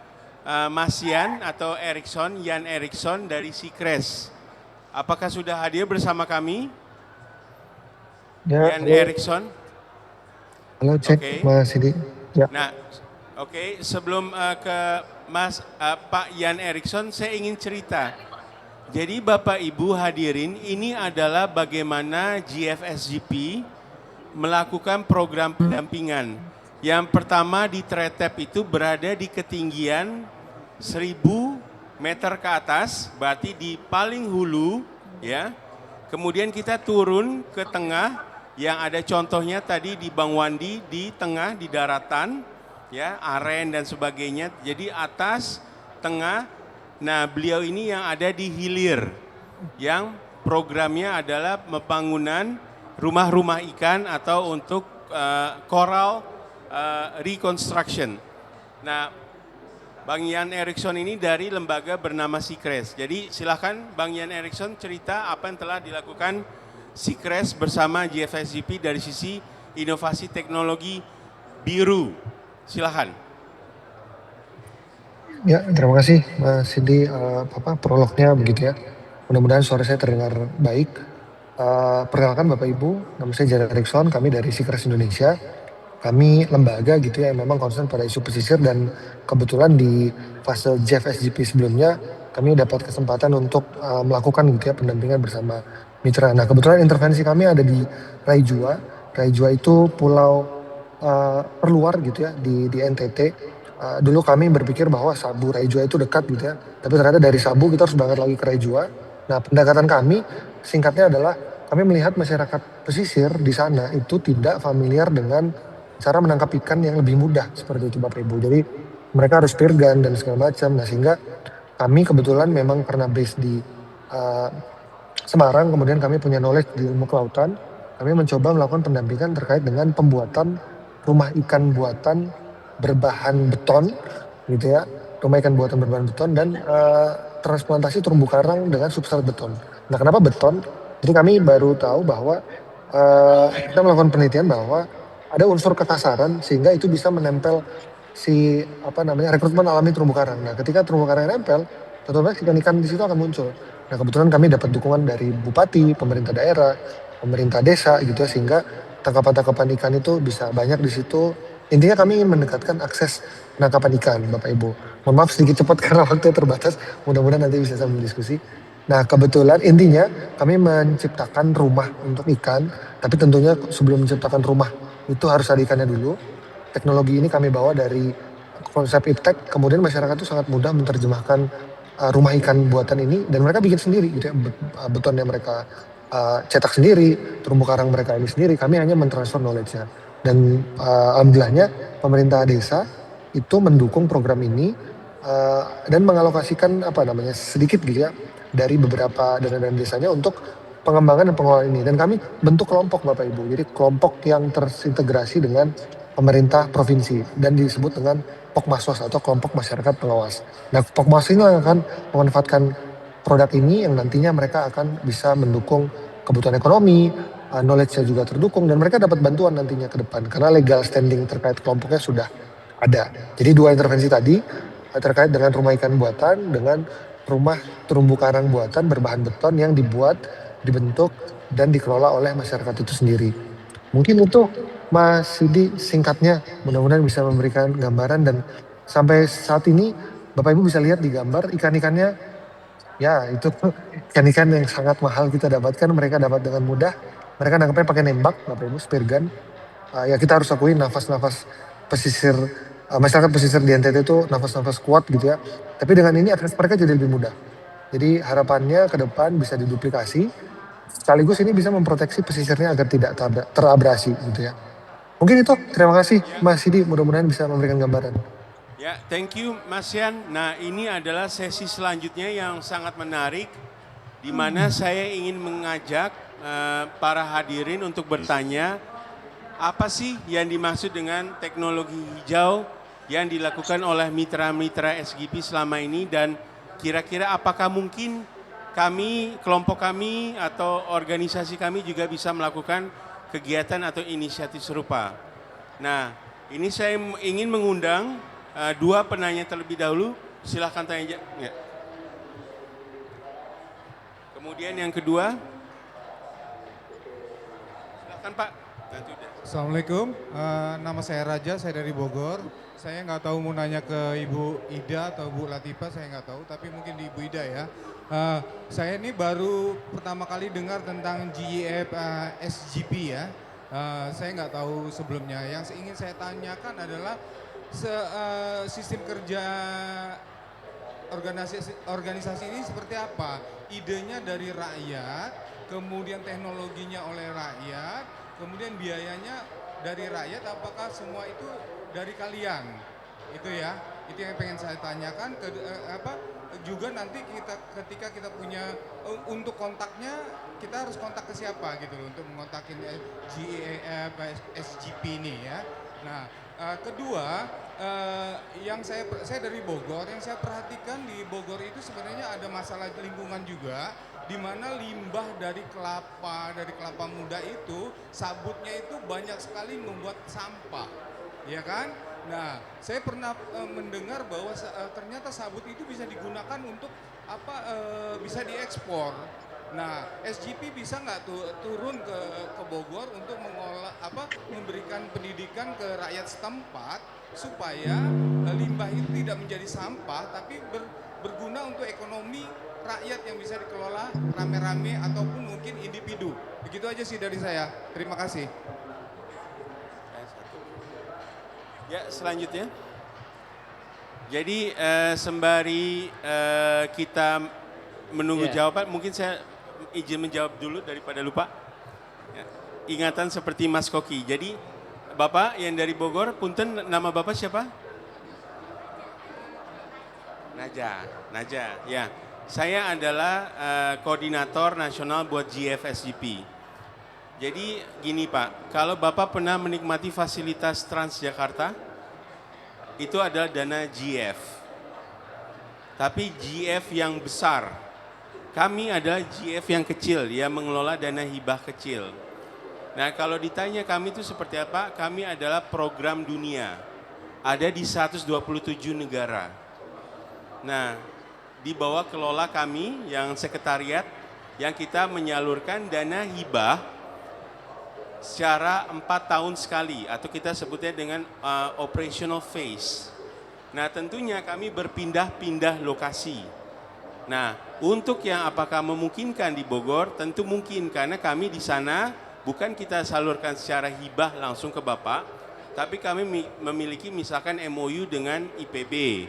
Mas Yan atau Jan Erikson dari Sikres. Apakah sudah hadir bersama kami? Ya, Jan Erikson. halo, cek Mas Sidi. Ya. Nah, oke, sebelum ke Pak Yan Erikson, saya ingin cerita. Jadi Bapak Ibu hadirin, ini adalah bagaimana GFSGP melakukan program pendampingan. Yang pertama di Tretep itu berada di ketinggian 1000 meter ke atas, berarti di paling hulu, ya. Kemudian kita turun ke tengah, yang ada contohnya tadi di Bang Wandi di tengah di daratan, ya, aren dan sebagainya. Jadi atas, tengah. Nah, beliau ini yang ada di hilir, yang programnya adalah pembangunan rumah-rumah ikan atau untuk coral reconstruction. Nah, Bang Yan Erikson ini dari lembaga bernama Sikres. Jadi silakan Bang Yan Erikson cerita apa yang telah dilakukan Sikres bersama GFSGP dari sisi inovasi teknologi biru. Silakan. Ya, terima kasih Mas Cindy, prolognya begitu ya. Mudah-mudahan suara saya terdengar baik. Perkenalkan Bapak Ibu, nama saya Jan Erikson, kami dari Sikres Indonesia. Kami lembaga gitu ya, yang memang concern pada isu pesisir, dan kebetulan di fase GFSGP sebelumnya kami dapat kesempatan untuk melakukan gitu ya pendampingan bersama mitra. Nah, kebetulan intervensi kami ada di Raijua. Raijua itu pulau terluar gitu ya di NTT. Dulu kami berpikir bahwa Sabu Raijua itu dekat gitu ya, tapi ternyata dari Sabu kita harus berangkat lagi ke Raijua. Nah, pendekatan kami singkatnya adalah kami melihat masyarakat pesisir di sana itu tidak familiar dengan cara menangkap ikan yang lebih mudah seperti itu Bapak Ibu. Jadi mereka harus spear gun dan segala macam. Nah, sehingga kami kebetulan memang pernah base di Semarang, kemudian kami punya knowledge di ilmu kelautan. Kami mencoba melakukan pendampingan terkait dengan pembuatan rumah ikan buatan berbahan beton gitu ya, rumah ikan buatan berbahan beton dan transplantasi terumbu karang dengan substrat beton. Nah, kenapa beton? Jadi kami baru tahu bahwa kita melakukan penelitian bahwa ada unsur kekasaran sehingga itu bisa menempel si rekrutmen alami terumbu karang. Nah, ketika terumbu karang nempel, otomatis ikan-ikan di situ akan muncul. Nah, kebetulan kami dapat dukungan dari bupati, pemerintah daerah, pemerintah desa gitu ya, sehingga tangkapan-tangkapan ikan itu bisa banyak di situ. Intinya kami ingin mendekatkan akses penangkapan ikan, Bapak Ibu. Mohon maaf sedikit cepat karena waktu terbatas, mudah-mudahan nanti bisa sambil diskusi. Nah, kebetulan intinya kami menciptakan rumah untuk ikan, tapi tentunya sebelum menciptakan rumah itu harus ada ikannya dulu. Teknologi ini kami bawa dari konsep iptek, kemudian masyarakat itu sangat mudah menerjemahkan rumah ikan buatan ini, dan mereka bikin sendiri gitu ya, betonnya mereka cetak sendiri, terumbu karang mereka ini sendiri, kami hanya mentransfer knowledge-nya. Dan alhamdulillahnya pemerintah desa itu mendukung program ini dan mengalokasikan sedikit gitu ya dari beberapa dana desanya untuk pengembangan dan pengelolaan ini. Dan kami bentuk kelompok Bapak Ibu, jadi kelompok yang terintegrasi dengan pemerintah provinsi dan disebut dengan Pokmaswas atau kelompok masyarakat pengawas. Nah, Pokmaswas ini akan memanfaatkan produk ini yang nantinya mereka akan bisa mendukung kebutuhan ekonomi, knowledge-nya juga terdukung, dan mereka dapat bantuan nantinya ke depan karena legal standing terkait kelompoknya sudah ada. Jadi dua intervensi tadi terkait dengan rumah ikan buatan dengan rumah terumbu karang buatan berbahan beton yang dibuat, dibentuk, dan dikelola oleh masyarakat itu sendiri. Mungkin itu Mas Sidi singkatnya, mudah-mudahan bisa memberikan gambaran, dan sampai saat ini Bapak Ibu bisa lihat di gambar ikan-ikannya, ya itu ikan-ikan yang sangat mahal kita dapatkan, mereka dapat dengan mudah. Mereka nangkapnya pakai nembak, Bapak Ibu, spear gun. Ya kita harus akui nafas-nafas pesisir, masyarakat pesisir di NTT itu nafas-nafas kuat gitu ya. Tapi dengan ini akses mereka jadi lebih mudah. Jadi harapannya ke depan bisa diduplikasi, sekaligus ini bisa memproteksi pesisirnya agar tidak terabrasi gitu ya. Mungkin itu, terima kasih Mas Sidi, mudah-mudahan bisa memberikan gambaran. Ya, thank you Mas Yan. Nah, ini adalah sesi selanjutnya yang sangat menarik, di mana saya ingin mengajak para hadirin untuk bertanya, apa sih yang dimaksud dengan teknologi hijau yang dilakukan oleh mitra-mitra SGP selama ini, dan kira-kira apakah mungkin kami, kelompok kami atau organisasi kami juga bisa melakukan kegiatan atau inisiatif serupa. Nah, ini saya ingin mengundang dua penanya terlebih dahulu, silahkan tanya. Ya. Kemudian yang kedua, silahkan Pak. Nanti udah. Assalamualaikum, nama saya Raja, saya dari Bogor. Saya nggak tahu mau nanya ke Ibu Ida atau Bu Latifah, saya nggak tahu, tapi mungkin di Ibu Ida ya. Saya ini baru pertama kali dengar tentang GEF SGP ya. Saya nggak tahu sebelumnya. Yang ingin saya tanyakan adalah sistem kerja organisasi ini seperti apa? Idenya dari rakyat, kemudian teknologinya oleh rakyat, kemudian biayanya dari rakyat, apakah semua itu dari kalian? Itu ya, itu yang pengen saya tanyakan. Juga nanti ketika kita punya untuk kontaknya, kita harus kontak ke siapa gitu loh untuk mengontakin GEF SGP ini ya. Nah, kedua, yang saya dari Bogor, yang saya perhatikan di Bogor itu sebenarnya ada masalah lingkungan juga, di mana limbah dari kelapa muda itu, sabutnya itu banyak sekali membuat sampah, ya kan? Nah, saya pernah mendengar bahwa ternyata sabut itu bisa digunakan untuk bisa diekspor. Nah, SGP bisa nggak turun ke Bogor untuk mengolah memberikan pendidikan ke rakyat setempat supaya limbah itu tidak menjadi sampah tapi berguna untuk ekonomi rakyat yang bisa dikelola rame-rame ataupun mungkin individu. Begitu aja sih dari saya. Terima kasih. Ya, selanjutnya. Jadi sembari kita menunggu jawaban, mungkin saya izin menjawab dulu daripada lupa. Ya. Ingatan seperti Mas Koki. Jadi Bapak yang dari Bogor, punten nama Bapak siapa? Naja. Ya, saya adalah koordinator nasional buat GFSGP. Jadi gini Pak, kalau Bapak pernah menikmati fasilitas Transjakarta, itu adalah dana GF. Tapi GF yang besar, kami adalah GF yang kecil, yang mengelola dana hibah kecil. Nah kalau ditanya kami itu seperti apa, kami adalah program dunia, ada di 127 negara. Nah di bawah kelola kami yang sekretariat, yang kita menyalurkan dana hibah secara 4 tahun sekali atau kita sebutnya dengan operational phase. Nah tentunya kami berpindah-pindah lokasi. Nah untuk yang apakah memungkinkan di Bogor, tentu mungkin karena kami di sana bukan kita salurkan secara hibah langsung ke Bapak, tapi kami memiliki misalkan MOU dengan IPB.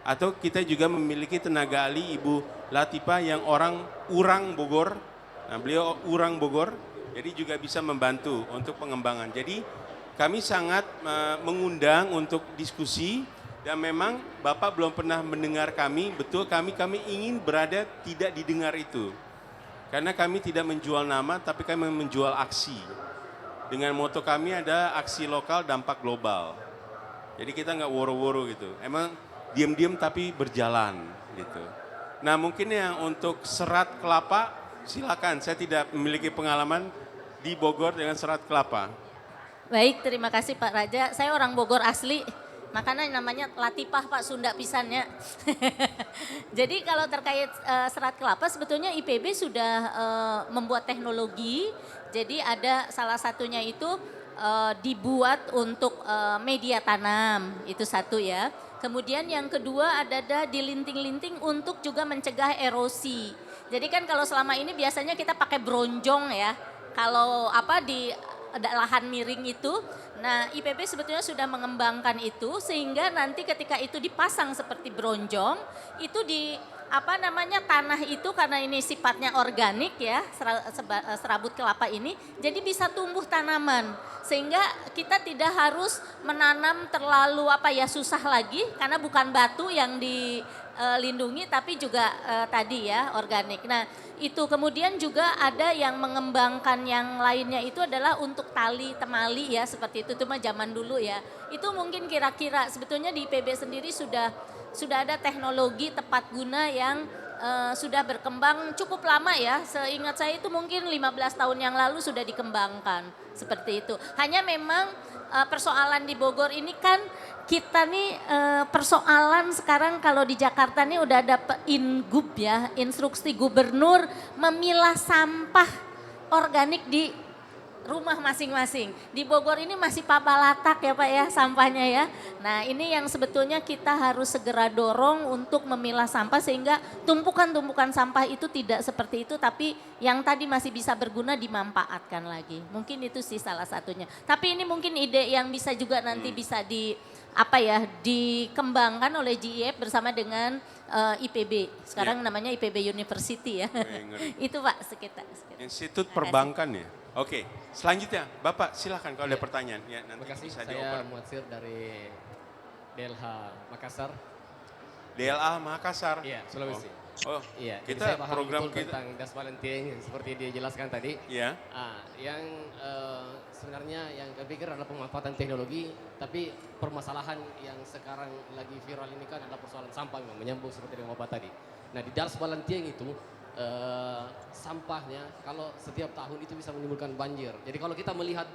Atau kita juga memiliki tenaga ahli Ibu Latifah yang orang Bogor, nah beliau orang Bogor, jadi juga bisa membantu untuk pengembangan. Jadi kami sangat mengundang untuk diskusi dan memang Bapak belum pernah mendengar kami, betul kami ingin berada tidak didengar itu. Karena kami tidak menjual nama tapi kami menjual aksi. Dengan moto kami ada aksi lokal dampak global. Jadi kita nggak woro-woro gitu, emang diam-diam tapi berjalan gitu. Nah mungkin yang untuk serat kelapa silakan, saya tidak memiliki pengalaman di Bogor dengan serat kelapa. Baik, terima kasih Pak Raja. Saya orang Bogor asli, makanya namanya Latifah Pak, Sunda pisannya. Jadi kalau terkait serat kelapa sebetulnya IPB sudah membuat teknologi. Jadi ada salah satunya itu dibuat untuk media tanam, itu satu ya. Kemudian yang kedua ada dilinting-linting untuk juga mencegah erosi. Jadi kan kalau selama ini biasanya kita pakai bronjong ya. Kalau di lahan miring itu, nah IPB sebetulnya sudah mengembangkan itu sehingga nanti ketika itu dipasang seperti bronjong, itu di tanah itu karena ini sifatnya organik ya, serabut kelapa ini, jadi bisa tumbuh tanaman sehingga kita tidak harus menanam terlalu susah lagi karena bukan batu yang dilindungi tapi juga tadi ya organik. Nah itu kemudian juga ada yang mengembangkan yang lainnya itu adalah untuk tali temali ya seperti itu mah zaman dulu ya. Itu mungkin kira-kira sebetulnya di IPB sendiri sudah ada teknologi tepat guna yang sudah berkembang cukup lama ya. Seingat saya itu mungkin 15 tahun yang lalu sudah dikembangkan seperti itu. Hanya memang persoalan di Bogor ini kan kita nih persoalan sekarang kalau di Jakarta nih udah ada Ingub ya, instruksi gubernur memilah sampah organik di rumah masing-masing. Di Bogor ini masih papalatak ya Pak ya sampahnya ya. Nah ini yang sebetulnya kita harus segera dorong untuk memilah sampah sehingga tumpukan-tumpukan sampah itu tidak seperti itu tapi yang tadi masih bisa berguna dimanfaatkan lagi. Mungkin itu sih salah satunya. Tapi ini mungkin ide yang bisa juga nanti bisa dikembangkan oleh GIF bersama dengan IPB. Sekarang namanya IPB University ya. Itu Pak sekitar. Institut Perbankan ya. Oke, selanjutnya Bapak silakan kalau ada pertanyaan. Ya, nanti Terima kasih, bisa saya dioper. Muatsir dari DLH Makassar. DLA Makassar. Iya, Sulawesi. Oh, Iya, jadi kita saya paham program betul kita. tentang Das Valentine seperti dijelaskan tadi. Ya. Yang sebenarnya yang saya pikir adalah pemanfaatan teknologi, tapi permasalahan yang sekarang lagi viral ini kan adalah persoalan sampah memang menyambung seperti dengan Bapak tadi. Nah di Das Valentine itu sampahnya kalau setiap tahun itu bisa menimbulkan banjir. Jadi kalau kita melihat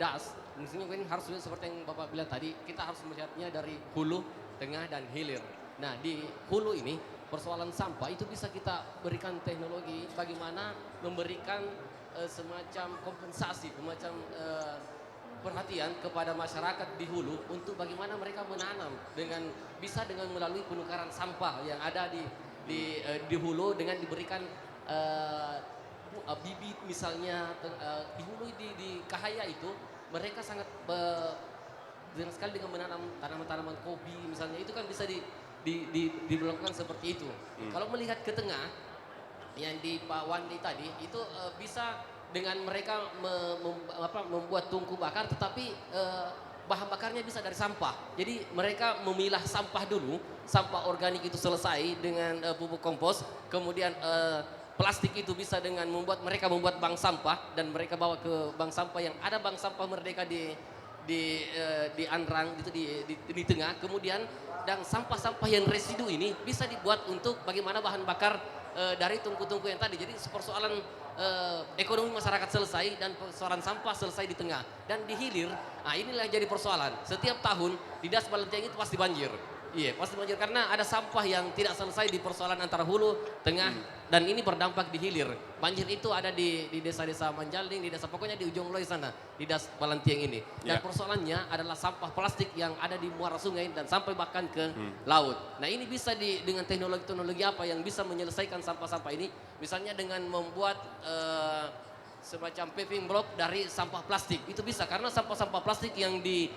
das, mestinya mungkin harus seperti yang Bapak bilang tadi, kita harus melihatnya dari hulu, tengah dan hilir. Nah di hulu ini persoalan sampah itu bisa kita berikan teknologi bagaimana memberikan semacam kompensasi, semacam perhatian kepada masyarakat di hulu untuk bagaimana mereka menanam dengan melalui penukaran sampah yang ada di hulu dengan diberikan bibit misalnya di hulu di Kahaya itu mereka sangat dengan sekali dengan menanam tanaman-tanaman kopi misalnya itu kan bisa dilakukan seperti itu. Kalau melihat ke tengah yang di Pak Wandi tadi itu bisa dengan mereka membuat tungku bakar tetapi bahan bakarnya bisa dari sampah. Jadi mereka memilah sampah dulu, sampah organik itu selesai dengan pupuk kompos, kemudian plastik itu bisa dengan mereka membuat bank sampah dan mereka bawa ke bank sampah yang ada bank sampah Merdeka di Andrang gitu di tengah. Kemudian dan sampah-sampah yang residu ini bisa dibuat untuk bagaimana bahan bakar dari tungku-tungku yang tadi. Jadi persoalan ekonomi masyarakat selesai dan persoalan sampah selesai di tengah dan di hilir. Nah inilah yang jadi persoalan. Setiap tahun di Das Valentine itu pasti banjir. Iya pasti banjir karena ada sampah yang tidak selesai di persoalan antara hulu, tengah dan ini berdampak di hilir. Banjir itu ada di desa-desa Manjalding, di desa pokoknya di ujung Loy sana di Das Valentine ini. Dan persoalannya adalah sampah plastik yang ada di muara sungai dan sampai bahkan ke laut. Nah ini bisa dengan teknologi-teknologi apa yang bisa menyelesaikan sampah-sampah ini? Misalnya dengan membuat semacam paving block dari sampah plastik itu bisa karena sampah-sampah plastik yang di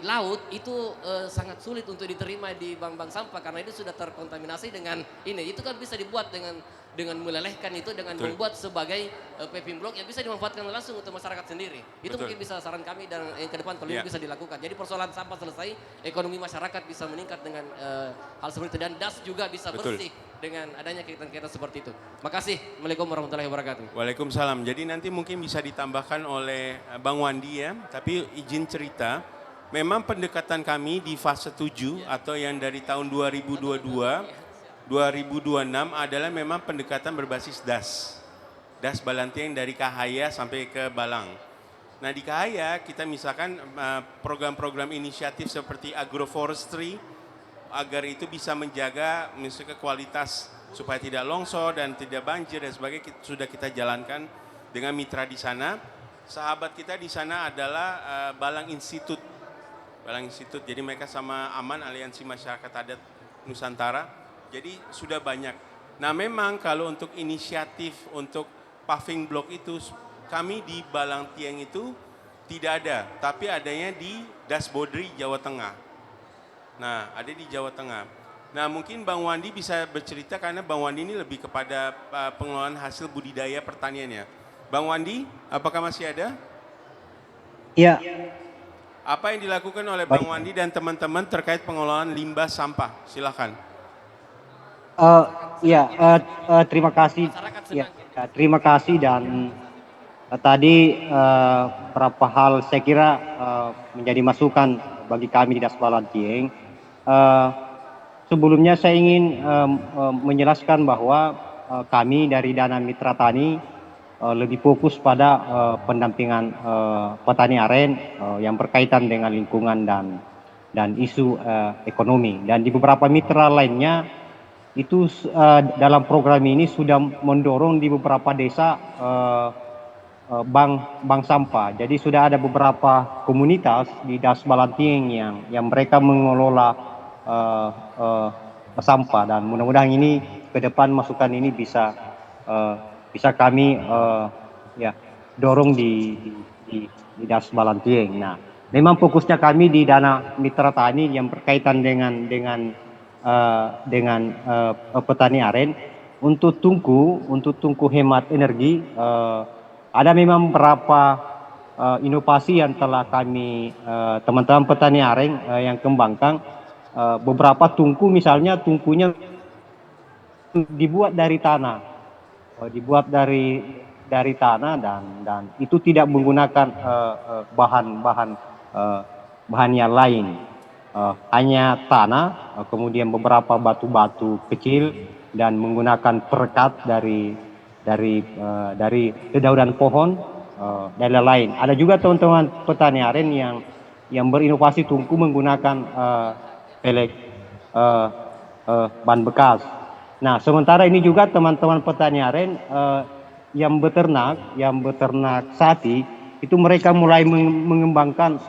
laut itu sangat sulit untuk diterima di bank-bank sampah karena itu sudah terkontaminasi dengan ini. Itu kan bisa dibuat dengan melelehkan itu dengan membuat sebagai paving block yang bisa dimanfaatkan langsung untuk masyarakat sendiri. Itu mungkin bisa saran kami dan yang ke depan kalau ini bisa dilakukan. Jadi persoalan sampah selesai, ekonomi masyarakat bisa meningkat dengan hal seperti itu dan das juga bisa bersih dengan adanya kegiatan-kegiatan seperti itu. Makasih. Assalamualaikum warahmatullahi wabarakatuh. Waalaikumsalam. Jadi nanti mungkin bisa ditambahkan oleh Bang Wandi ya, tapi izin cerita, memang pendekatan kami di fase 7 atau yang dari tahun 2022 2026 adalah memang pendekatan berbasis das. Das Valentine dari Kahaya sampai ke Balang. Nah di Kahaya kita misalkan program-program inisiatif seperti agroforestry agar itu bisa menjaga misalnya kualitas supaya tidak longsor dan tidak banjir dan sebagainya sudah kita jalankan dengan mitra di sana. Sahabat kita di sana adalah Balang Institute. Balang Institute, jadi mereka sama Aman, Aliansi Masyarakat Adat Nusantara. Jadi sudah banyak. Nah memang kalau untuk inisiatif untuk paving block itu kami di Balang Tieng itu tidak ada, tapi adanya di Das Bodri Jawa Tengah. Nah ada di Jawa Tengah. Nah mungkin Bang Wandi bisa bercerita karena Bang Wandi ini lebih kepada pengelolaan hasil budidaya pertaniannya. Bang Wandi, apakah masih ada? Iya. Apa yang dilakukan oleh Bang Wandi dan teman-teman terkait pengelolaan limbah sampah? Silakan. Terima kasih. Ya, terima kasih dan tadi beberapa hal saya kira menjadi masukan bagi kami di Das Valentine. Sebelumnya saya ingin menjelaskan bahwa kami dari Dana Mitra Tani lebih fokus pada pendampingan petani aren yang berkaitan dengan lingkungan dan isu ekonomi. Dan di beberapa mitra lainnya itu dalam program ini sudah mendorong di beberapa desa bank sampah. Jadi sudah ada beberapa komunitas di Das Balantieng yang mereka mengelola sampah, dan mudah-mudahan ini ke depan masukan ini bisa kami ya dorong di Das Balantieng. Nah, memang fokusnya kami di dana mitra tani yang berkaitan dengan petani aren untuk tungku hemat energi. Ada memang beberapa inovasi yang telah kami teman-teman petani aren yang kembangkan. Beberapa tungku, misalnya tungkunya dibuat dari tanah, dan itu tidak menggunakan bahan yang lain, hanya tanah, kemudian beberapa batu-batu kecil dan menggunakan perekat dari dedaunan pohon dan lain-lain. Ada juga teman-teman petani aren yang berinovasi tungku menggunakan pelek ban bekas. Nah, sementara ini juga teman-teman petani aren yang beternak sapi itu mereka mulai mengembangkan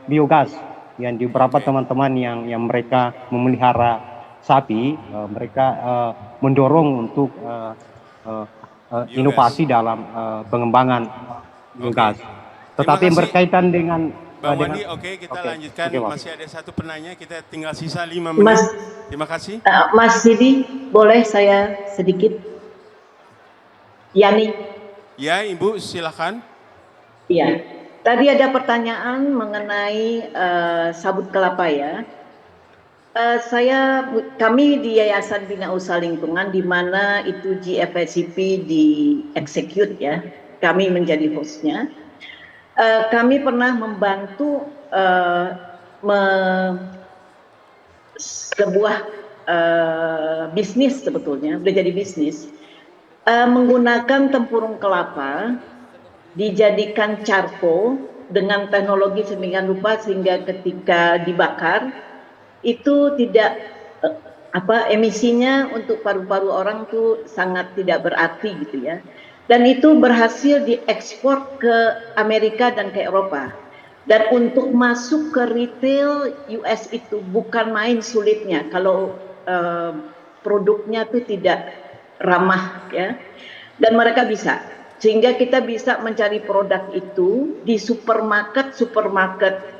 biogas, yang di beberapa teman-teman yang mereka memelihara sapi, mereka mendorong untuk inovasi dalam pengembangan biogas. Tetapi yang berkaitan dengan Bang Wandi, kita lanjutkan. Masih ada satu penanya, kita tinggal sisa 5 menit. Mas, Terima kasih. Mas Sidi, boleh saya sedikit? Yani. Ya, Ibu, silakan. Iya. Tadi ada pertanyaan mengenai sabut kelapa ya. Kami di Yayasan Bina Usaha Lingkungan, di mana itu GFSCP di execute ya. Kami menjadi hostnya. Kami pernah membantu sebuah bisnis, sebetulnya udah jadi bisnis, menggunakan tempurung kelapa dijadikan charcoal dengan teknologi sedemikian rupa sehingga ketika dibakar itu tidak emisinya untuk paru-paru orang tuh sangat tidak berarti gitu ya. Dan itu berhasil diekspor ke Amerika dan ke Eropa. Dan untuk masuk ke retail US itu bukan main sulitnya kalau produknya itu tidak ramah ya. Dan mereka bisa. Sehingga kita bisa mencari produk itu di supermarket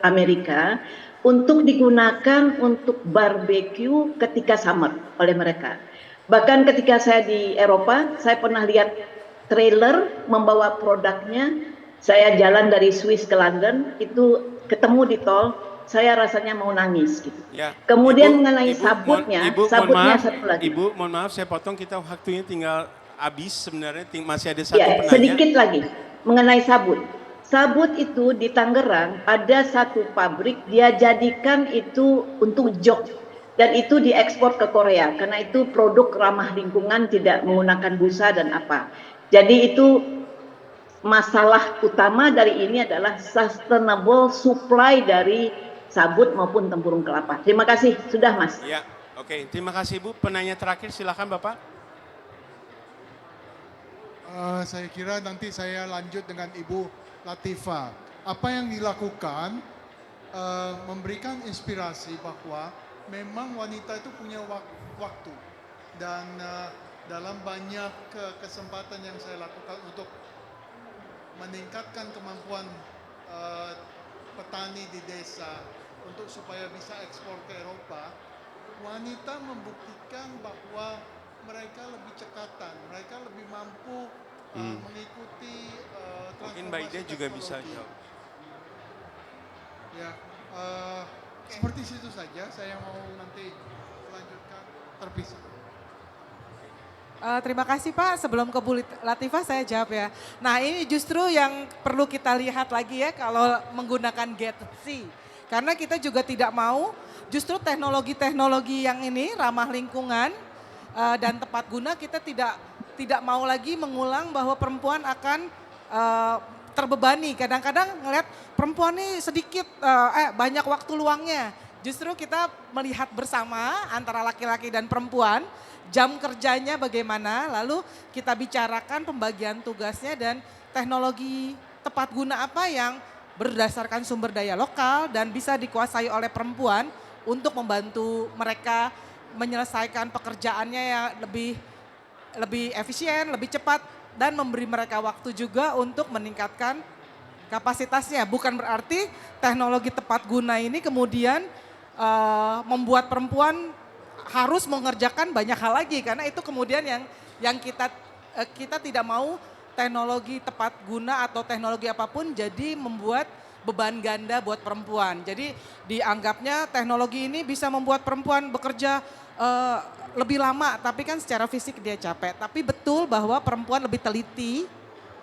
Amerika untuk digunakan untuk barbecue ketika summer oleh mereka. Bahkan ketika saya di Eropa, saya pernah lihat trailer membawa produknya. Saya jalan dari Swiss ke London, itu ketemu di tol, saya rasanya mau nangis gitu. Ya. Kemudian mengenai sabutnya, sabutnya maaf, satu lagi. Ibu, mohon maaf saya potong, kita waktunya tinggal habis sebenarnya, masih ada satu Ya, penanya. sedikit lagi mengenai sabut. Sabut itu di Tangerang ada satu pabrik, dia jadikan itu untuk jok. Dan itu diekspor ke Korea, karena itu produk ramah lingkungan, tidak menggunakan busa dan apa. Jadi itu masalah utama dari ini adalah sustainable supply dari sabut maupun tempurung kelapa. Terima kasih, sudah Mas. Ya, oke. Terima kasih Bu. Penanya terakhir silakan Bapak. Saya kira nanti saya lanjut dengan Ibu Latifah. Apa yang dilakukan memberikan inspirasi bahwa memang wanita itu punya waktu, dan dalam banyak kesempatan yang saya lakukan untuk meningkatkan kemampuan petani di desa untuk supaya bisa ekspor ke Eropa, wanita membuktikan bahwa mereka lebih cekatan, mereka lebih mampu mengikuti mungkin Mbak Ida juga teknologi. bisa jawab. Ya, seperti situ saja. Saya mau nanti melanjutkan terpisah. Terima kasih Pak, sebelum ke Bu Latifah saya jawab ya. Nah ini justru yang perlu kita lihat lagi ya kalau menggunakan Get-C. Karena kita juga tidak mau justru teknologi-teknologi yang ini ramah lingkungan dan tepat guna, kita tidak mau lagi mengulang bahwa perempuan akan terbebani. Kadang-kadang ngelihat perempuan ini sedikit, banyak waktu luangnya. Justru kita melihat bersama antara laki-laki dan perempuan, jam kerjanya bagaimana, lalu kita bicarakan pembagian tugasnya dan teknologi tepat guna apa yang berdasarkan sumber daya lokal dan bisa dikuasai oleh perempuan untuk membantu mereka menyelesaikan pekerjaannya yang lebih efisien, lebih cepat dan memberi mereka waktu juga untuk meningkatkan kapasitasnya. Bukan berarti teknologi tepat guna ini kemudian membuat perempuan harus mengerjakan banyak hal lagi karena itu kemudian yang kita tidak mau teknologi tepat guna atau teknologi apapun jadi membuat beban ganda buat perempuan. Jadi dianggapnya teknologi ini bisa membuat perempuan bekerja lebih lama, tapi kan secara fisik dia capek. Tapi betul bahwa perempuan lebih teliti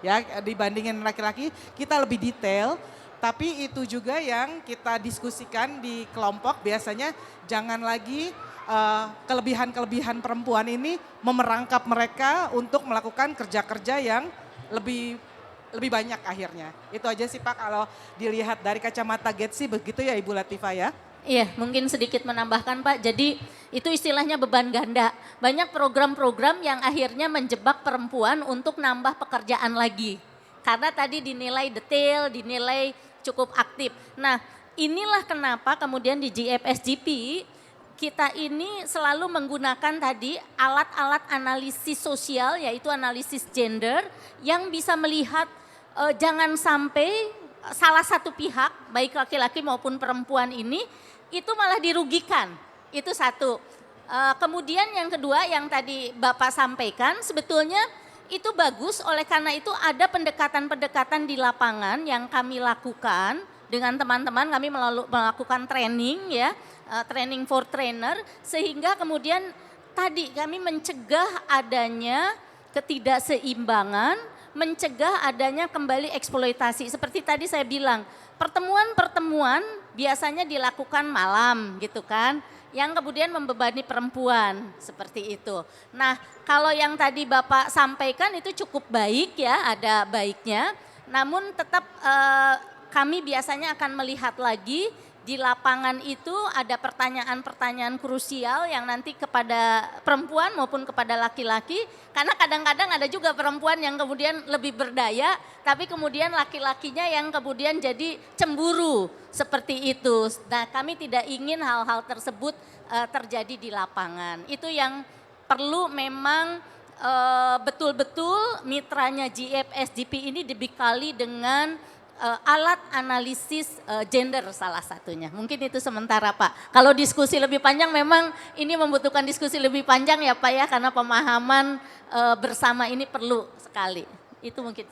ya dibandingin laki-laki, kita lebih detail. Tapi itu juga yang kita diskusikan di kelompok biasanya jangan lagi kelebihan-kelebihan perempuan ini memerangkap mereka untuk melakukan kerja-kerja yang lebih banyak akhirnya. Itu aja sih Pak kalau dilihat dari kacamata Getsi begitu ya Ibu Latifah ya. Iya, mungkin sedikit menambahkan Pak. Jadi itu istilahnya beban ganda. Banyak program-program yang akhirnya menjebak perempuan untuk nambah pekerjaan lagi. Karena tadi dinilai detail, dinilai cukup aktif. Nah, inilah kenapa kemudian di GFSGP kita ini selalu menggunakan tadi alat-alat analisis sosial yaitu analisis gender yang bisa melihat jangan sampai salah satu pihak baik laki-laki maupun perempuan ini itu malah dirugikan. Itu satu. Kemudian yang kedua yang tadi Bapak sampaikan sebetulnya itu bagus oleh karena itu ada pendekatan-pendekatan di lapangan yang kami lakukan dengan teman-teman kami melakukan training ya, training for trainer sehingga kemudian tadi kami mencegah adanya ketidakseimbangan, mencegah adanya kembali eksploitasi. Seperti tadi saya bilang, pertemuan-pertemuan biasanya dilakukan malam gitu kan, yang kemudian membebani perempuan seperti itu. Nah kalau yang tadi Bapak sampaikan itu cukup baik ya, ada baiknya, namun tetap kami biasanya akan melihat lagi di lapangan itu ada pertanyaan-pertanyaan krusial yang nanti kepada perempuan maupun kepada laki-laki. Karena kadang-kadang ada juga perempuan yang kemudian lebih berdaya, tapi kemudian laki-lakinya yang kemudian jadi cemburu seperti itu. Nah kami tidak ingin hal-hal tersebut terjadi di lapangan. Itu yang perlu memang betul-betul mitranya GFSGP ini dibekali dengan alat analisis gender salah satunya. Mungkin itu sementara Pak. Kalau diskusi lebih panjang memang ini membutuhkan diskusi lebih panjang ya Pak ya karena pemahaman bersama ini perlu sekali. Itu mungkin.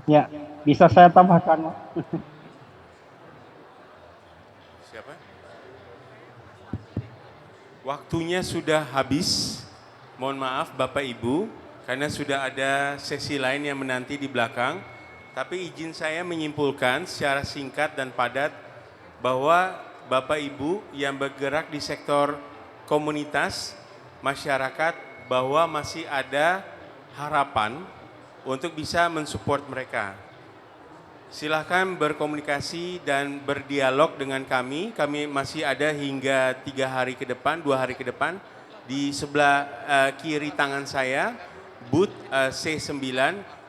Ya, bisa saya tambahkan. Siapa? Waktunya sudah habis. Mohon maaf Bapak Ibu. Karena sudah ada sesi lain yang menanti di belakang, tapi izin saya menyimpulkan secara singkat dan padat bahwa Bapak Ibu yang bergerak di sektor komunitas, masyarakat, bahwa masih ada harapan untuk bisa mensupport mereka. Silahkan berkomunikasi dan berdialog dengan kami masih ada hingga 3 hari ke depan, 2 hari ke depan, di sebelah kiri tangan saya, booth C9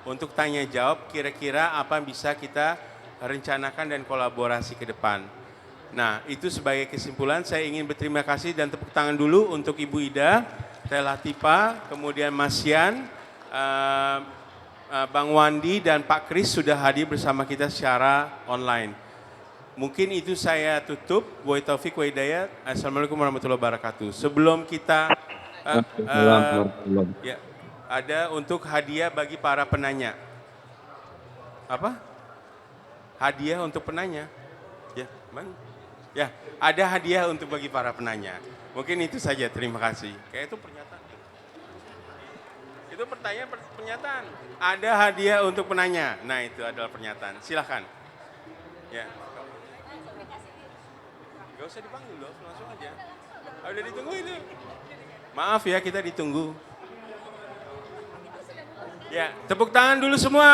untuk tanya jawab kira-kira apa yang bisa kita rencanakan dan kolaborasi ke depan. Nah itu sebagai kesimpulan saya ingin berterima kasih dan tepuk tangan dulu untuk Ibu Ida, Teh Latifah, kemudian Mas Yan, Bang Wandi dan Pak Kris sudah hadir bersama kita secara online. Mungkin itu saya tutup. Wa taufiq wa hidayah. Assalamualaikum warahmatullahi wabarakatuh. Sebelum kita ya, ada untuk hadiah bagi para penanya. Apa? Hadiah untuk penanya. Ya, mana? Ya, ada hadiah untuk bagi para penanya. Mungkin itu saja, terima kasih. Kayak itu pernyataan. Itu pertanyaan pernyataan. Ada hadiah untuk penanya. Nah, itu adalah pernyataan. Silakan. Ya. Gak usah dipanggil loh, langsung aja. Udah ditunggu itu. Maaf ya, kita ditunggu. Ya, tepuk tangan dulu semua.